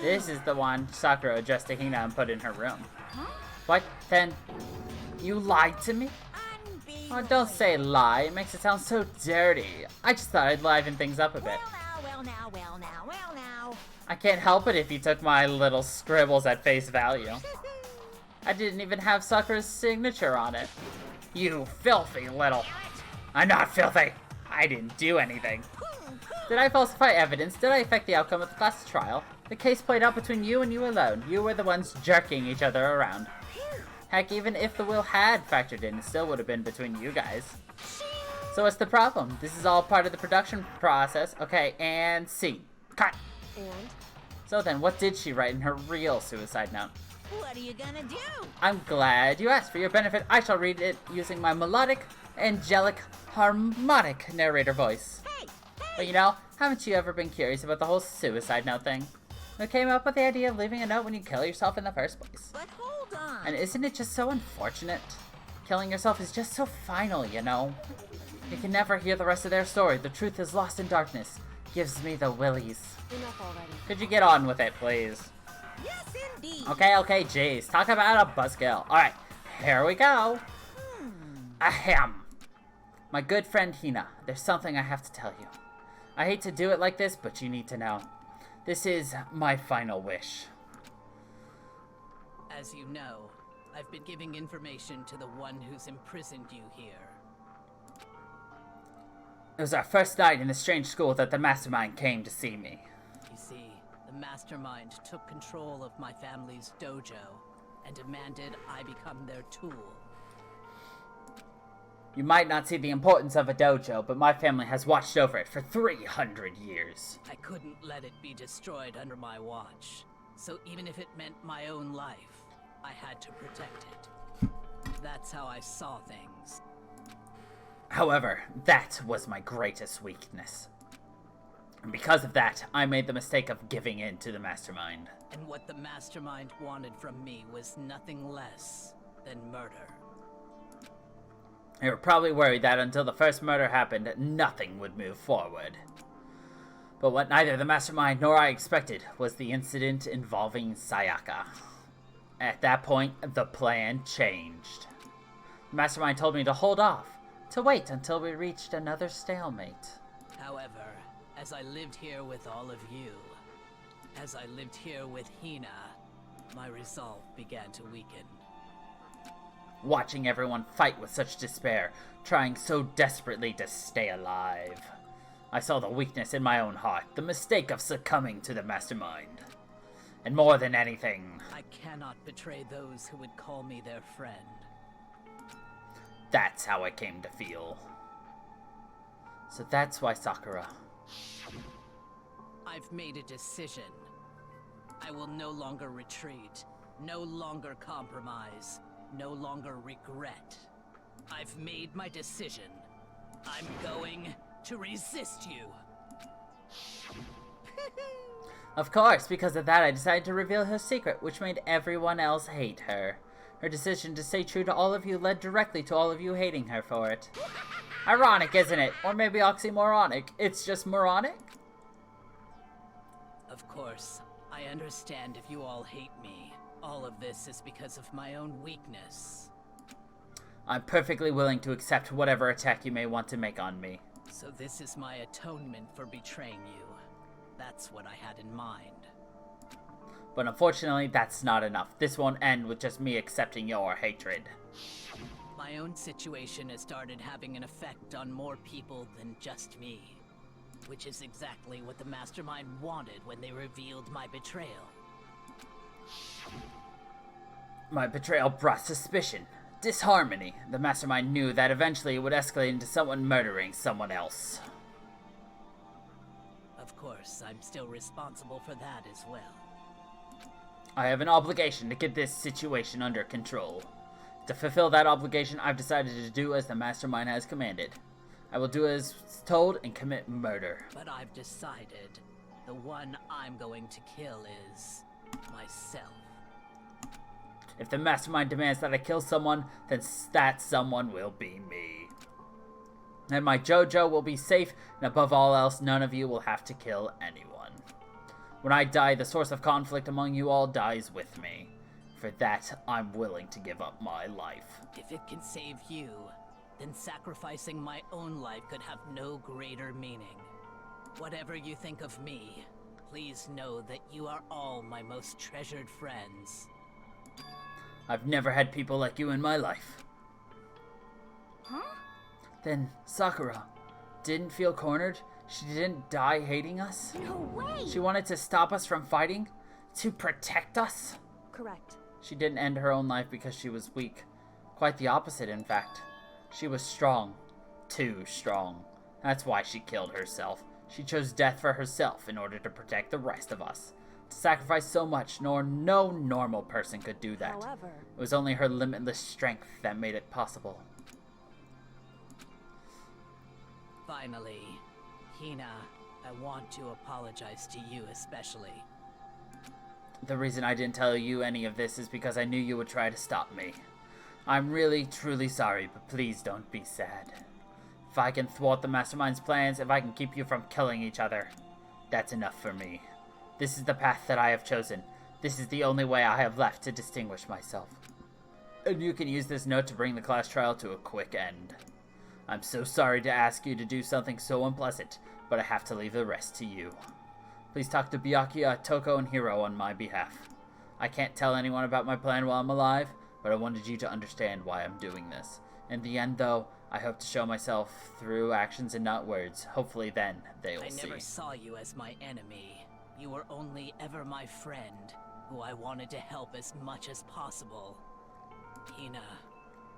This is the one Sakura addressed to Hina and put in her room. Huh? What? Then you lied to me? Oh, don't say lie. It makes it sound so dirty. I just thought I'd liven things up a bit. Well now. I can't help it if you took my little scribbles at face value. I didn't even have Sakura's signature on it. You filthy little... I'm not filthy. I didn't do anything. Did I falsify evidence? Did I affect the outcome of the class trial? The case played out between you and you alone. You were the ones jerking each other around. Heck, even if the will had factored in, it still would have been between you guys. So what's the problem? This is all part of the production process. Okay, and scene. Cut. And So then, what did she write in her real suicide note? What are you gonna do? I'm glad you asked. For your benefit, I shall read it using my melodic, angelic, harmonic narrator voice. Hey! But you know, haven't you ever been curious about the whole suicide note thing? Who came up with the idea of leaving a note when you kill yourself in the first place? But hold on. And isn't it just so unfortunate? Killing yourself is just so final, you know? You can never hear the rest of their story. The truth is lost in darkness. Gives me the willies. enough already. Could you get on with it, please? indeed. Okay, jeez. Talk about a buzzkill. Alright, here we go. Ahem. My good friend Hina, there's something I have to tell you. I hate to do it like this, but you need to know. This is my final wish. As you know, I've been giving information to the one who's imprisoned you here. It was our first night in the strange school that the mastermind came to see me. You see, the mastermind took control of my family's dojo and demanded I become their tool. You might not see the importance of a dojo, but my family has watched over it for 300 years. I couldn't let it be destroyed under my watch, so even if it meant my own life, I had to protect it. That's how I saw things. However, that was my greatest weakness. And because of that, I made the mistake of giving in to the mastermind. And what the mastermind wanted from me was nothing less than murder. They were probably worried that until the first murder happened, nothing would move forward. But what neither the mastermind nor I expected was the incident involving Sayaka. At that point, the plan changed. The mastermind told me to hold off, to wait until we reached another stalemate. However, as I lived here with all of you, as I lived here with Hina, my resolve began to weaken. Watching everyone fight with such despair, trying so desperately to stay alive. I saw the weakness in my own heart, the mistake of succumbing to the mastermind. And more than anything, I cannot betray those who would call me their friend. That's how I came to feel. So that's why, Sakura. I've made a decision. I will no longer retreat, no longer compromise, no longer regret. I've made my decision. I'm going to resist you. Of course, because of that I decided to reveal her secret, which made everyone else hate her. Her decision to stay true to all of you led directly to all of you hating her for it. Ironic, isn't it? Or maybe oxymoronic. It's just moronic? Of course, I understand if you all hate me. All of this is because of my own weakness. I'm perfectly willing to accept whatever attack you may want to make on me. So this is my atonement for betraying you. That's what I had in mind. But unfortunately, that's not enough. This won't end with just me accepting your hatred. My own situation has started having an effect on more people than just me. Which is exactly what the mastermind wanted when they revealed my betrayal. My betrayal brought suspicion, disharmony. The mastermind knew that eventually it would escalate into someone murdering someone else. Of course, I'm still responsible for that as well. I have an obligation to get this situation under control. To fulfill that obligation, I've decided to do as the mastermind has commanded. I will do as told and commit murder. But I've decided the one I'm going to kill is myself. If the mastermind demands that I kill someone, then that someone will be me. And my JoJo will be safe, and above all else, none of you will have to kill anyone. When I die, the source of conflict among you all dies with me. For that, I'm willing to give up my life. If it can save you, then sacrificing my own life could have no greater meaning. Whatever you think of me, please know that you are all my most treasured friends. I've never had people like you in my life. Huh? Then Sakura didn't feel cornered? She didn't die hating us? No way! She wanted to stop us from fighting? To protect us? Correct. She didn't end her own life because she was weak. Quite the opposite, in fact. She was strong. Too strong. That's why she killed herself. She chose death for herself in order to protect the rest of us. To sacrifice so much, no normal person could do that. However, It was only her limitless strength that made it possible. Finally, Hina, I want to apologize to you especially. The reason I didn't tell you any of this is because I knew you would try to stop me. I'm really, truly sorry, but please don't be sad. If I can thwart the Mastermind's plans, if I can keep you from killing each other, that's enough for me. This is the path that I have chosen. This is the only way I have left to distinguish myself. And you can use this note to bring the class trial to a quick end. I'm so sorry to ask you to do something so unpleasant, but I have to leave the rest to you. Please talk to Byakuya, Toko, and Hiro on my behalf. I can't tell anyone about my plan while I'm alive, but I wanted you to understand why I'm doing this. In the end, though, I hope to show myself through actions and not words. Hopefully then, they will see. I never saw you as my enemy. You were only ever my friend, who I wanted to help as much as possible. Hina,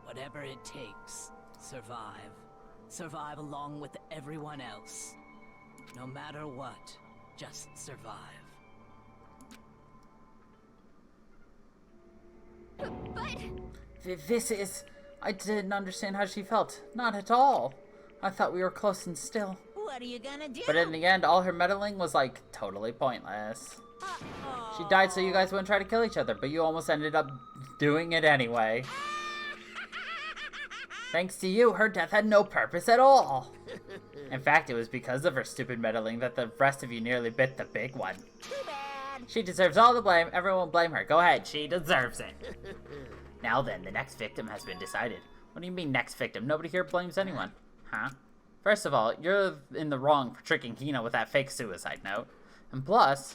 whatever it takes, survive. Survive along with everyone else. No matter what, just survive. But... This is... I didn't understand how she felt. Not at all. I thought we were close and still. What are you gonna do? But in the end, all her meddling was, like, totally pointless. She died so you guys wouldn't try to kill each other, but you almost ended up doing it anyway. Thanks to you, her death had no purpose at all. In fact, it was because of her stupid meddling that the rest of you nearly bit the big one. Too bad. She deserves all the blame. Everyone blame her. Go ahead. She deserves it. Now then, the next victim has been decided. What do you mean, next victim? Nobody here blames anyone. Huh? First of all, you're in the wrong for tricking Hina with that fake suicide note. And plus,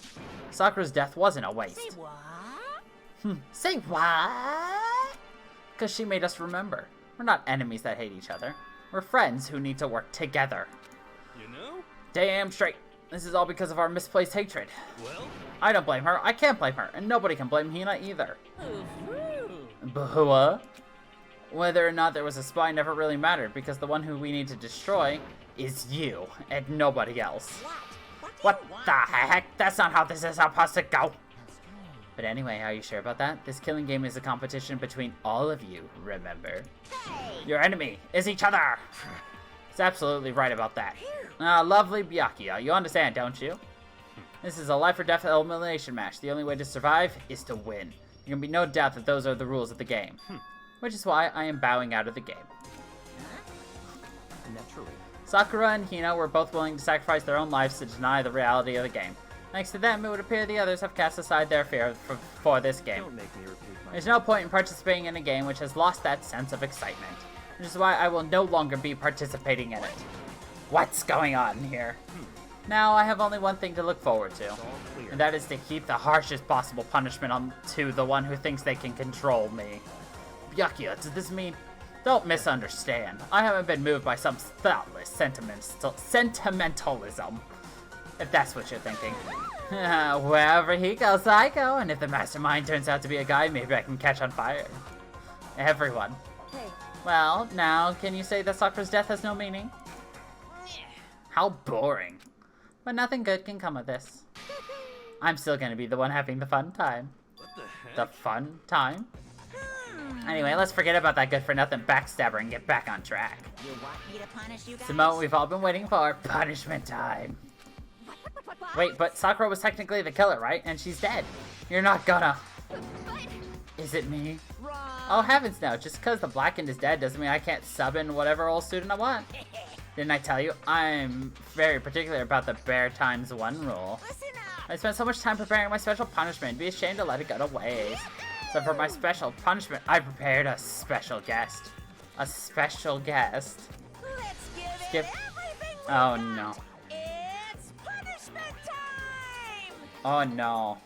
Sakura's death wasn't a waste. Say what? Say what? Because she made us remember. We're not enemies that hate each other. We're friends who need to work together. You know? Damn straight. This is all because of our misplaced hatred. Well, I don't blame her. I can't blame her. And nobody can blame Hina either. Bahua? Whether or not there was a spy never really mattered, because the one who we need to destroy is you, and nobody else. What the heck? That's not how this is supposed to go. But anyway, are you sure about that? This killing game is a competition between all of you, remember? Your enemy is each other! He's absolutely right about that. Lovely Byakuya, you understand, don't you? This is a life or death elimination match. The only way to survive is to win. There can be no doubt that those are the rules of the game. Which is why I am bowing out of the game. Naturally. Sakura and Hina were both willing to sacrifice their own lives to deny the reality of the game. Thanks to them, it would appear the others have cast aside their fear for this game. Don't make me repeat myself. There's no point in participating in a game which has lost that sense of excitement. Which is why I will no longer be participating in it. What's going on here? Now I have only one thing to look forward to. And that is to heap the harshest possible punishment on to the one who thinks they can control me. Byakuya, does this mean... Don't misunderstand. I haven't been moved by some thoughtless sentimentalism. If that's what you're thinking. Wherever he goes, I go. And if the mastermind turns out to be a guy, maybe I can catch on fire. Everyone. Hey. Well, now, can you say that Sakura's death has no meaning? How boring. But nothing good can come of this. I'm still gonna be the one having the fun time. what the heck? The fun time? Anyway, let's forget about that good-for-nothing backstabber and get back on track. You want me to punish you guys? It's the moment we've all been waiting for. Punishment time. Wait, but Sakura was technically the killer, right? And she's dead. You're not gonna... Is it me? Wrong. Oh, heavens no. Just because the blackened is dead doesn't mean I can't sub in whatever old student I want. Didn't I tell you? I'm very particular about the bare times one rule. Listen up. I spent so much time preparing my special punishment. Be ashamed to let it go to waste. So for my special punishment, I prepared a special guest. A special guest. Let's give Skip. it everything we Oh got. no. It's punishment time! Oh no.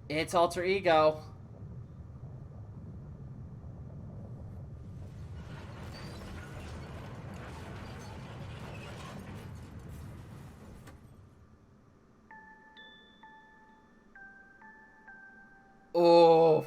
It's alter ego. Oof.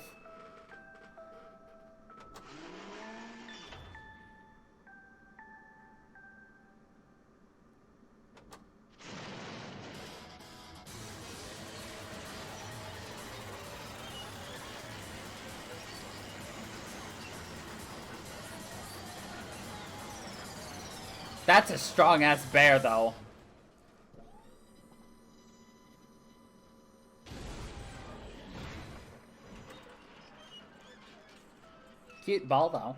That's a strong-ass bear, though. Cute ball, though.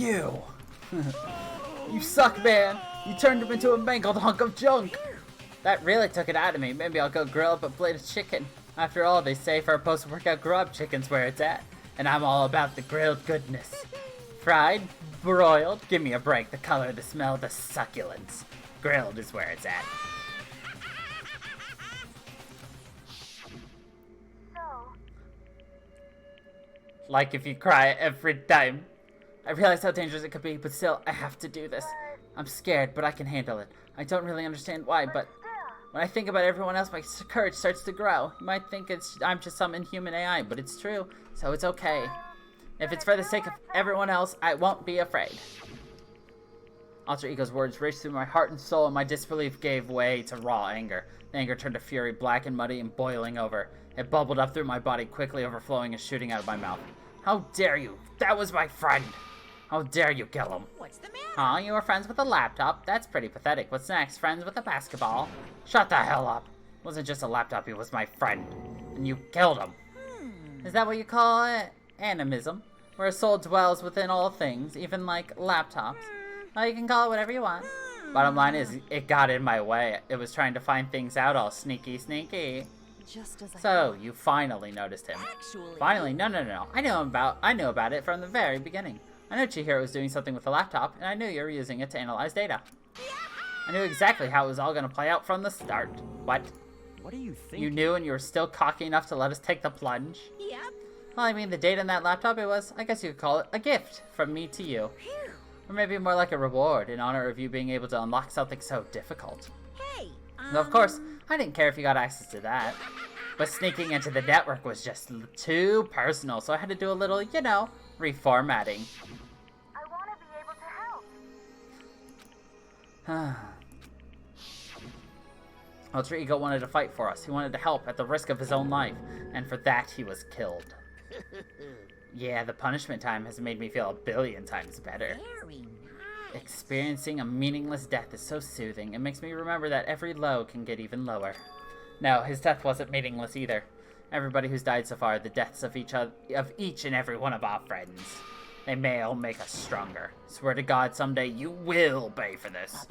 you! You suck, man! You turned him into a mangled hunk of junk! That really took it out of me. Maybe I'll go grill up a plate of chicken. After all, they say for a post-workout grub, chicken's where it's at. And I'm all about the grilled goodness. Fried, broiled, give me a break. The color, the smell, the succulence. Grilled is where it's at. Like if you cry every time. I realize how dangerous it could be, but still, I have to do this. I'm scared, but I can handle it. I don't really understand why, but when I think about everyone else, my courage starts to grow. You might think I'm just some inhuman AI, but it's true, so it's okay. If it's for the sake of everyone else, I won't be afraid. Alter Ego's words raced through my heart and soul, and my disbelief gave way to raw anger. The anger turned to fury, black and muddy and boiling over. It bubbled up through my body, quickly overflowing and shooting out of my mouth. How dare you? That was my friend! How dare you kill him? What's the matter? Huh? You were friends with a laptop? That's pretty pathetic. What's next? Friends with a basketball? Shut the hell up. It wasn't just a laptop, he was my friend. And you killed him. Is that what you call it? Animism? Where a soul dwells within all things, even like laptops. Well, you can call it whatever you want. Bottom line is, it got in my way. It was trying to find things out all sneaky. Just as I So, you finally noticed him. Actually, Finally? No. I knew about it from the very beginning. I knew Chihiro was doing something with the laptop, and I knew you were using it to analyze data. I knew exactly how it was all going to play out from the start. What? What are you thinking? You knew and you were still cocky enough to let us take the plunge? Yep. Well, I mean, the data in that laptop, it was, I guess you could call it, a gift from me to you. Phew. Or maybe more like a reward in honor of you being able to unlock something so difficult. Hey, Though, of course, I didn't care if you got access to that. But sneaking into the network was just too personal, so I had to do a little, you know, reformatting. I want to be able to help. Alter Ego wanted to fight for us. He wanted to help at the risk of his own life. And for that, he was killed. Yeah, the punishment time has made me feel 1,000,000,000 times better. very nice. Experiencing a meaningless death is so soothing. It makes me remember that every low can get even lower. No, his death wasn't meaningless either. Everybody who's died so far, the deaths of each and every one of our friends. They may all make us stronger. Swear to God, someday you will pay for this.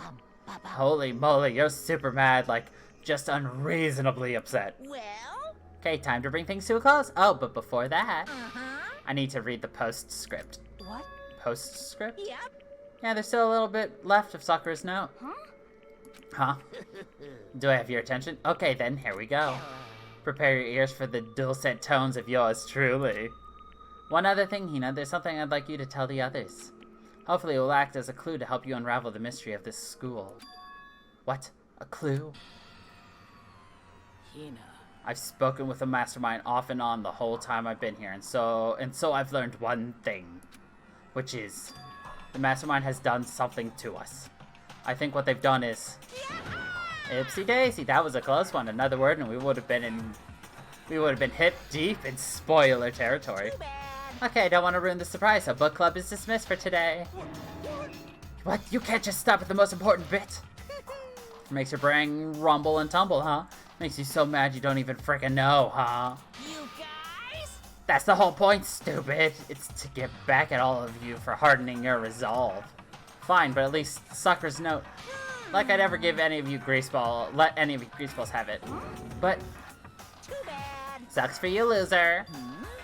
Holy moly, you're super mad, like, just unreasonably upset. Well, Okay, time to bring things to a close. Oh, but before that, uh-huh. I need to read the postscript. What? Postscript? Yep. Yeah, there's still a little bit left of Sakura's note. Huh? Do I have your attention? Okay then, here we go. Prepare your ears for the dulcet tones of yours truly. One other thing, Hina, there's something I'd like you to tell the others. Hopefully it will act as a clue to help you unravel the mystery of this school. What? A clue? Hina. I've spoken with the mastermind off and on the whole time I've been here, and so I've learned one thing. Which is, the mastermind has done something to us. I think what they've done is... Ipsy daisy, that was a close one. Another word and we would have been hip deep in spoiler territory. Too bad. Okay, don't want to ruin the surprise, so book club is dismissed for today. What? You can't just stop at the most important bit? Makes your brain rumble and tumble, huh? Makes you so mad you don't even frickin' know, huh? You guys? That's the whole point, stupid. It's to get back at all of you for hardening your resolve. Fine, but at least Sakura's note. Like I'd ever give any of you greaseball, let any of you greaseballs have it. But, Too bad. sucks for you, loser.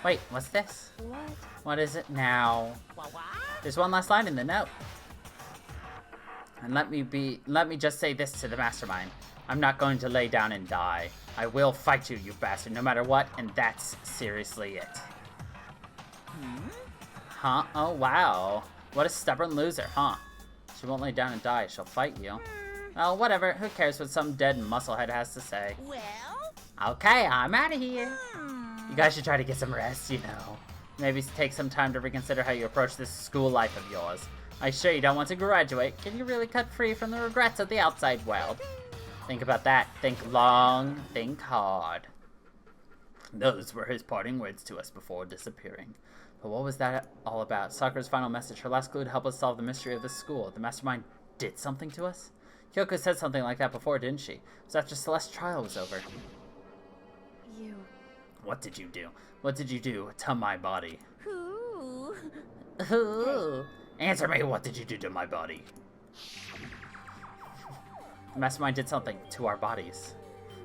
Wait, what's this? What? What is it now? What? There's one last line in the note. And let me just say this to the mastermind. I'm not going to lay down and die. I will fight you, you bastard, no matter what, and that's seriously it. Huh? Oh, wow. What a stubborn loser, huh? She won't lay down and die, she'll fight you. Well, whatever, who cares what some dead musclehead has to say. Well? Okay, I'm out of here. You guys should try to get some rest, you know. Maybe take some time to reconsider how you approach this school life of yours. I'm sure you don't want to graduate. Can you really cut free from the regrets of the outside world? Think about that. Think long, think hard. Those were his parting words to us before disappearing. But what was that all about? Sakura's final message, her last clue to help us solve the mystery of this school. The mastermind did something to us? Kyoko said something like that before, didn't she? It was after Celeste's trial was over. You. What did you do? What did you do to my body? Who? Ooh. Answer me, what did you do to my body? The mastermind did something to our bodies.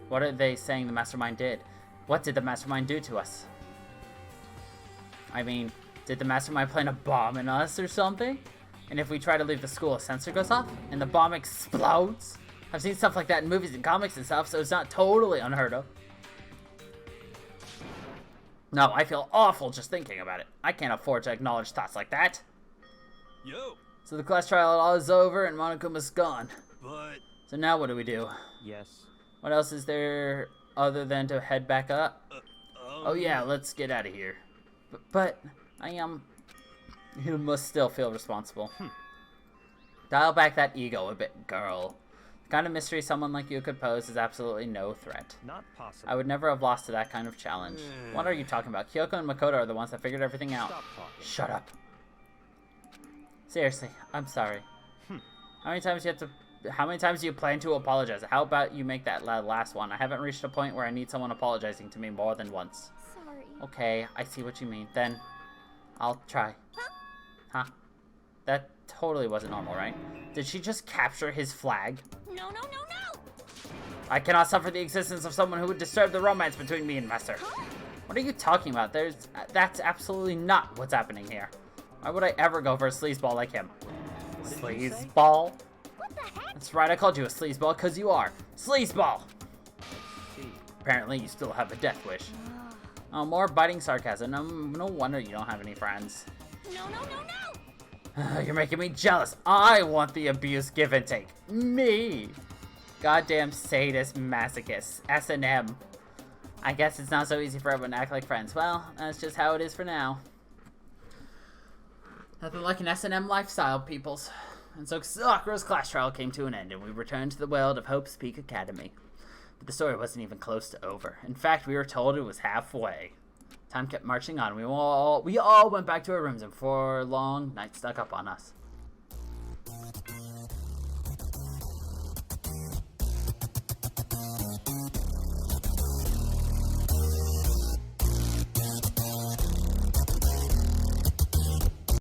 What are they saying the mastermind did? What did the mastermind do to us? I mean, did the mastermind plant a bomb in us or something? And if we try to leave the school, a sensor goes off and the bomb explodes? I've seen stuff like that in movies and comics and stuff, so it's not totally unheard of. No, I feel awful just thinking about it. I can't afford to acknowledge thoughts like that. Yo, So the class trial is over and Monokuma's gone. but So now what do we do? Yes. What else is there other than to head back up? Oh yeah, let's get out of here. But I am... You must still feel responsible. Dial back that ego a bit, girl. The kind of mystery someone like you could pose is absolutely no threat. Not possible. I would never have lost to that kind of challenge. What are you talking about? Kyoko and Makoto are the ones that figured everything out. Stop talking. Shut up. Seriously, I'm sorry. How many times do you plan to apologize? How about you make that last one? I haven't reached a point where I need someone apologizing to me more than once. Sorry. Okay, I see what you mean. Then, I'll try. Huh? That totally wasn't normal, right? Did she just capture his flag? No, no, no, no! I cannot suffer the existence of someone who would disturb the romance between me and Master. What are you talking about? That's absolutely not what's happening here. Why would I ever go for a sleazeball like him? Sleazeball? What the heck? That's right, I called you a sleazeball because you are. Sleazeball! See. Apparently, you still have a death wish. Oh, more biting sarcasm. No wonder you don't have any friends. No, no, no, no! You're making me jealous. I want the abuse give and take. Me! Goddamn sadist masochist. S&M. I guess it's not so easy for everyone to act like friends. Well, that's just how it is for now. Nothing like an S&M lifestyle, peoples. And so Sakura's class trial came to an end, and we returned to the world of Hope's Peak Academy. But the story wasn't even close to over. In fact, we were told it was halfway. Time kept marching on. We all went back to our rooms, and for long, night stuck up on us.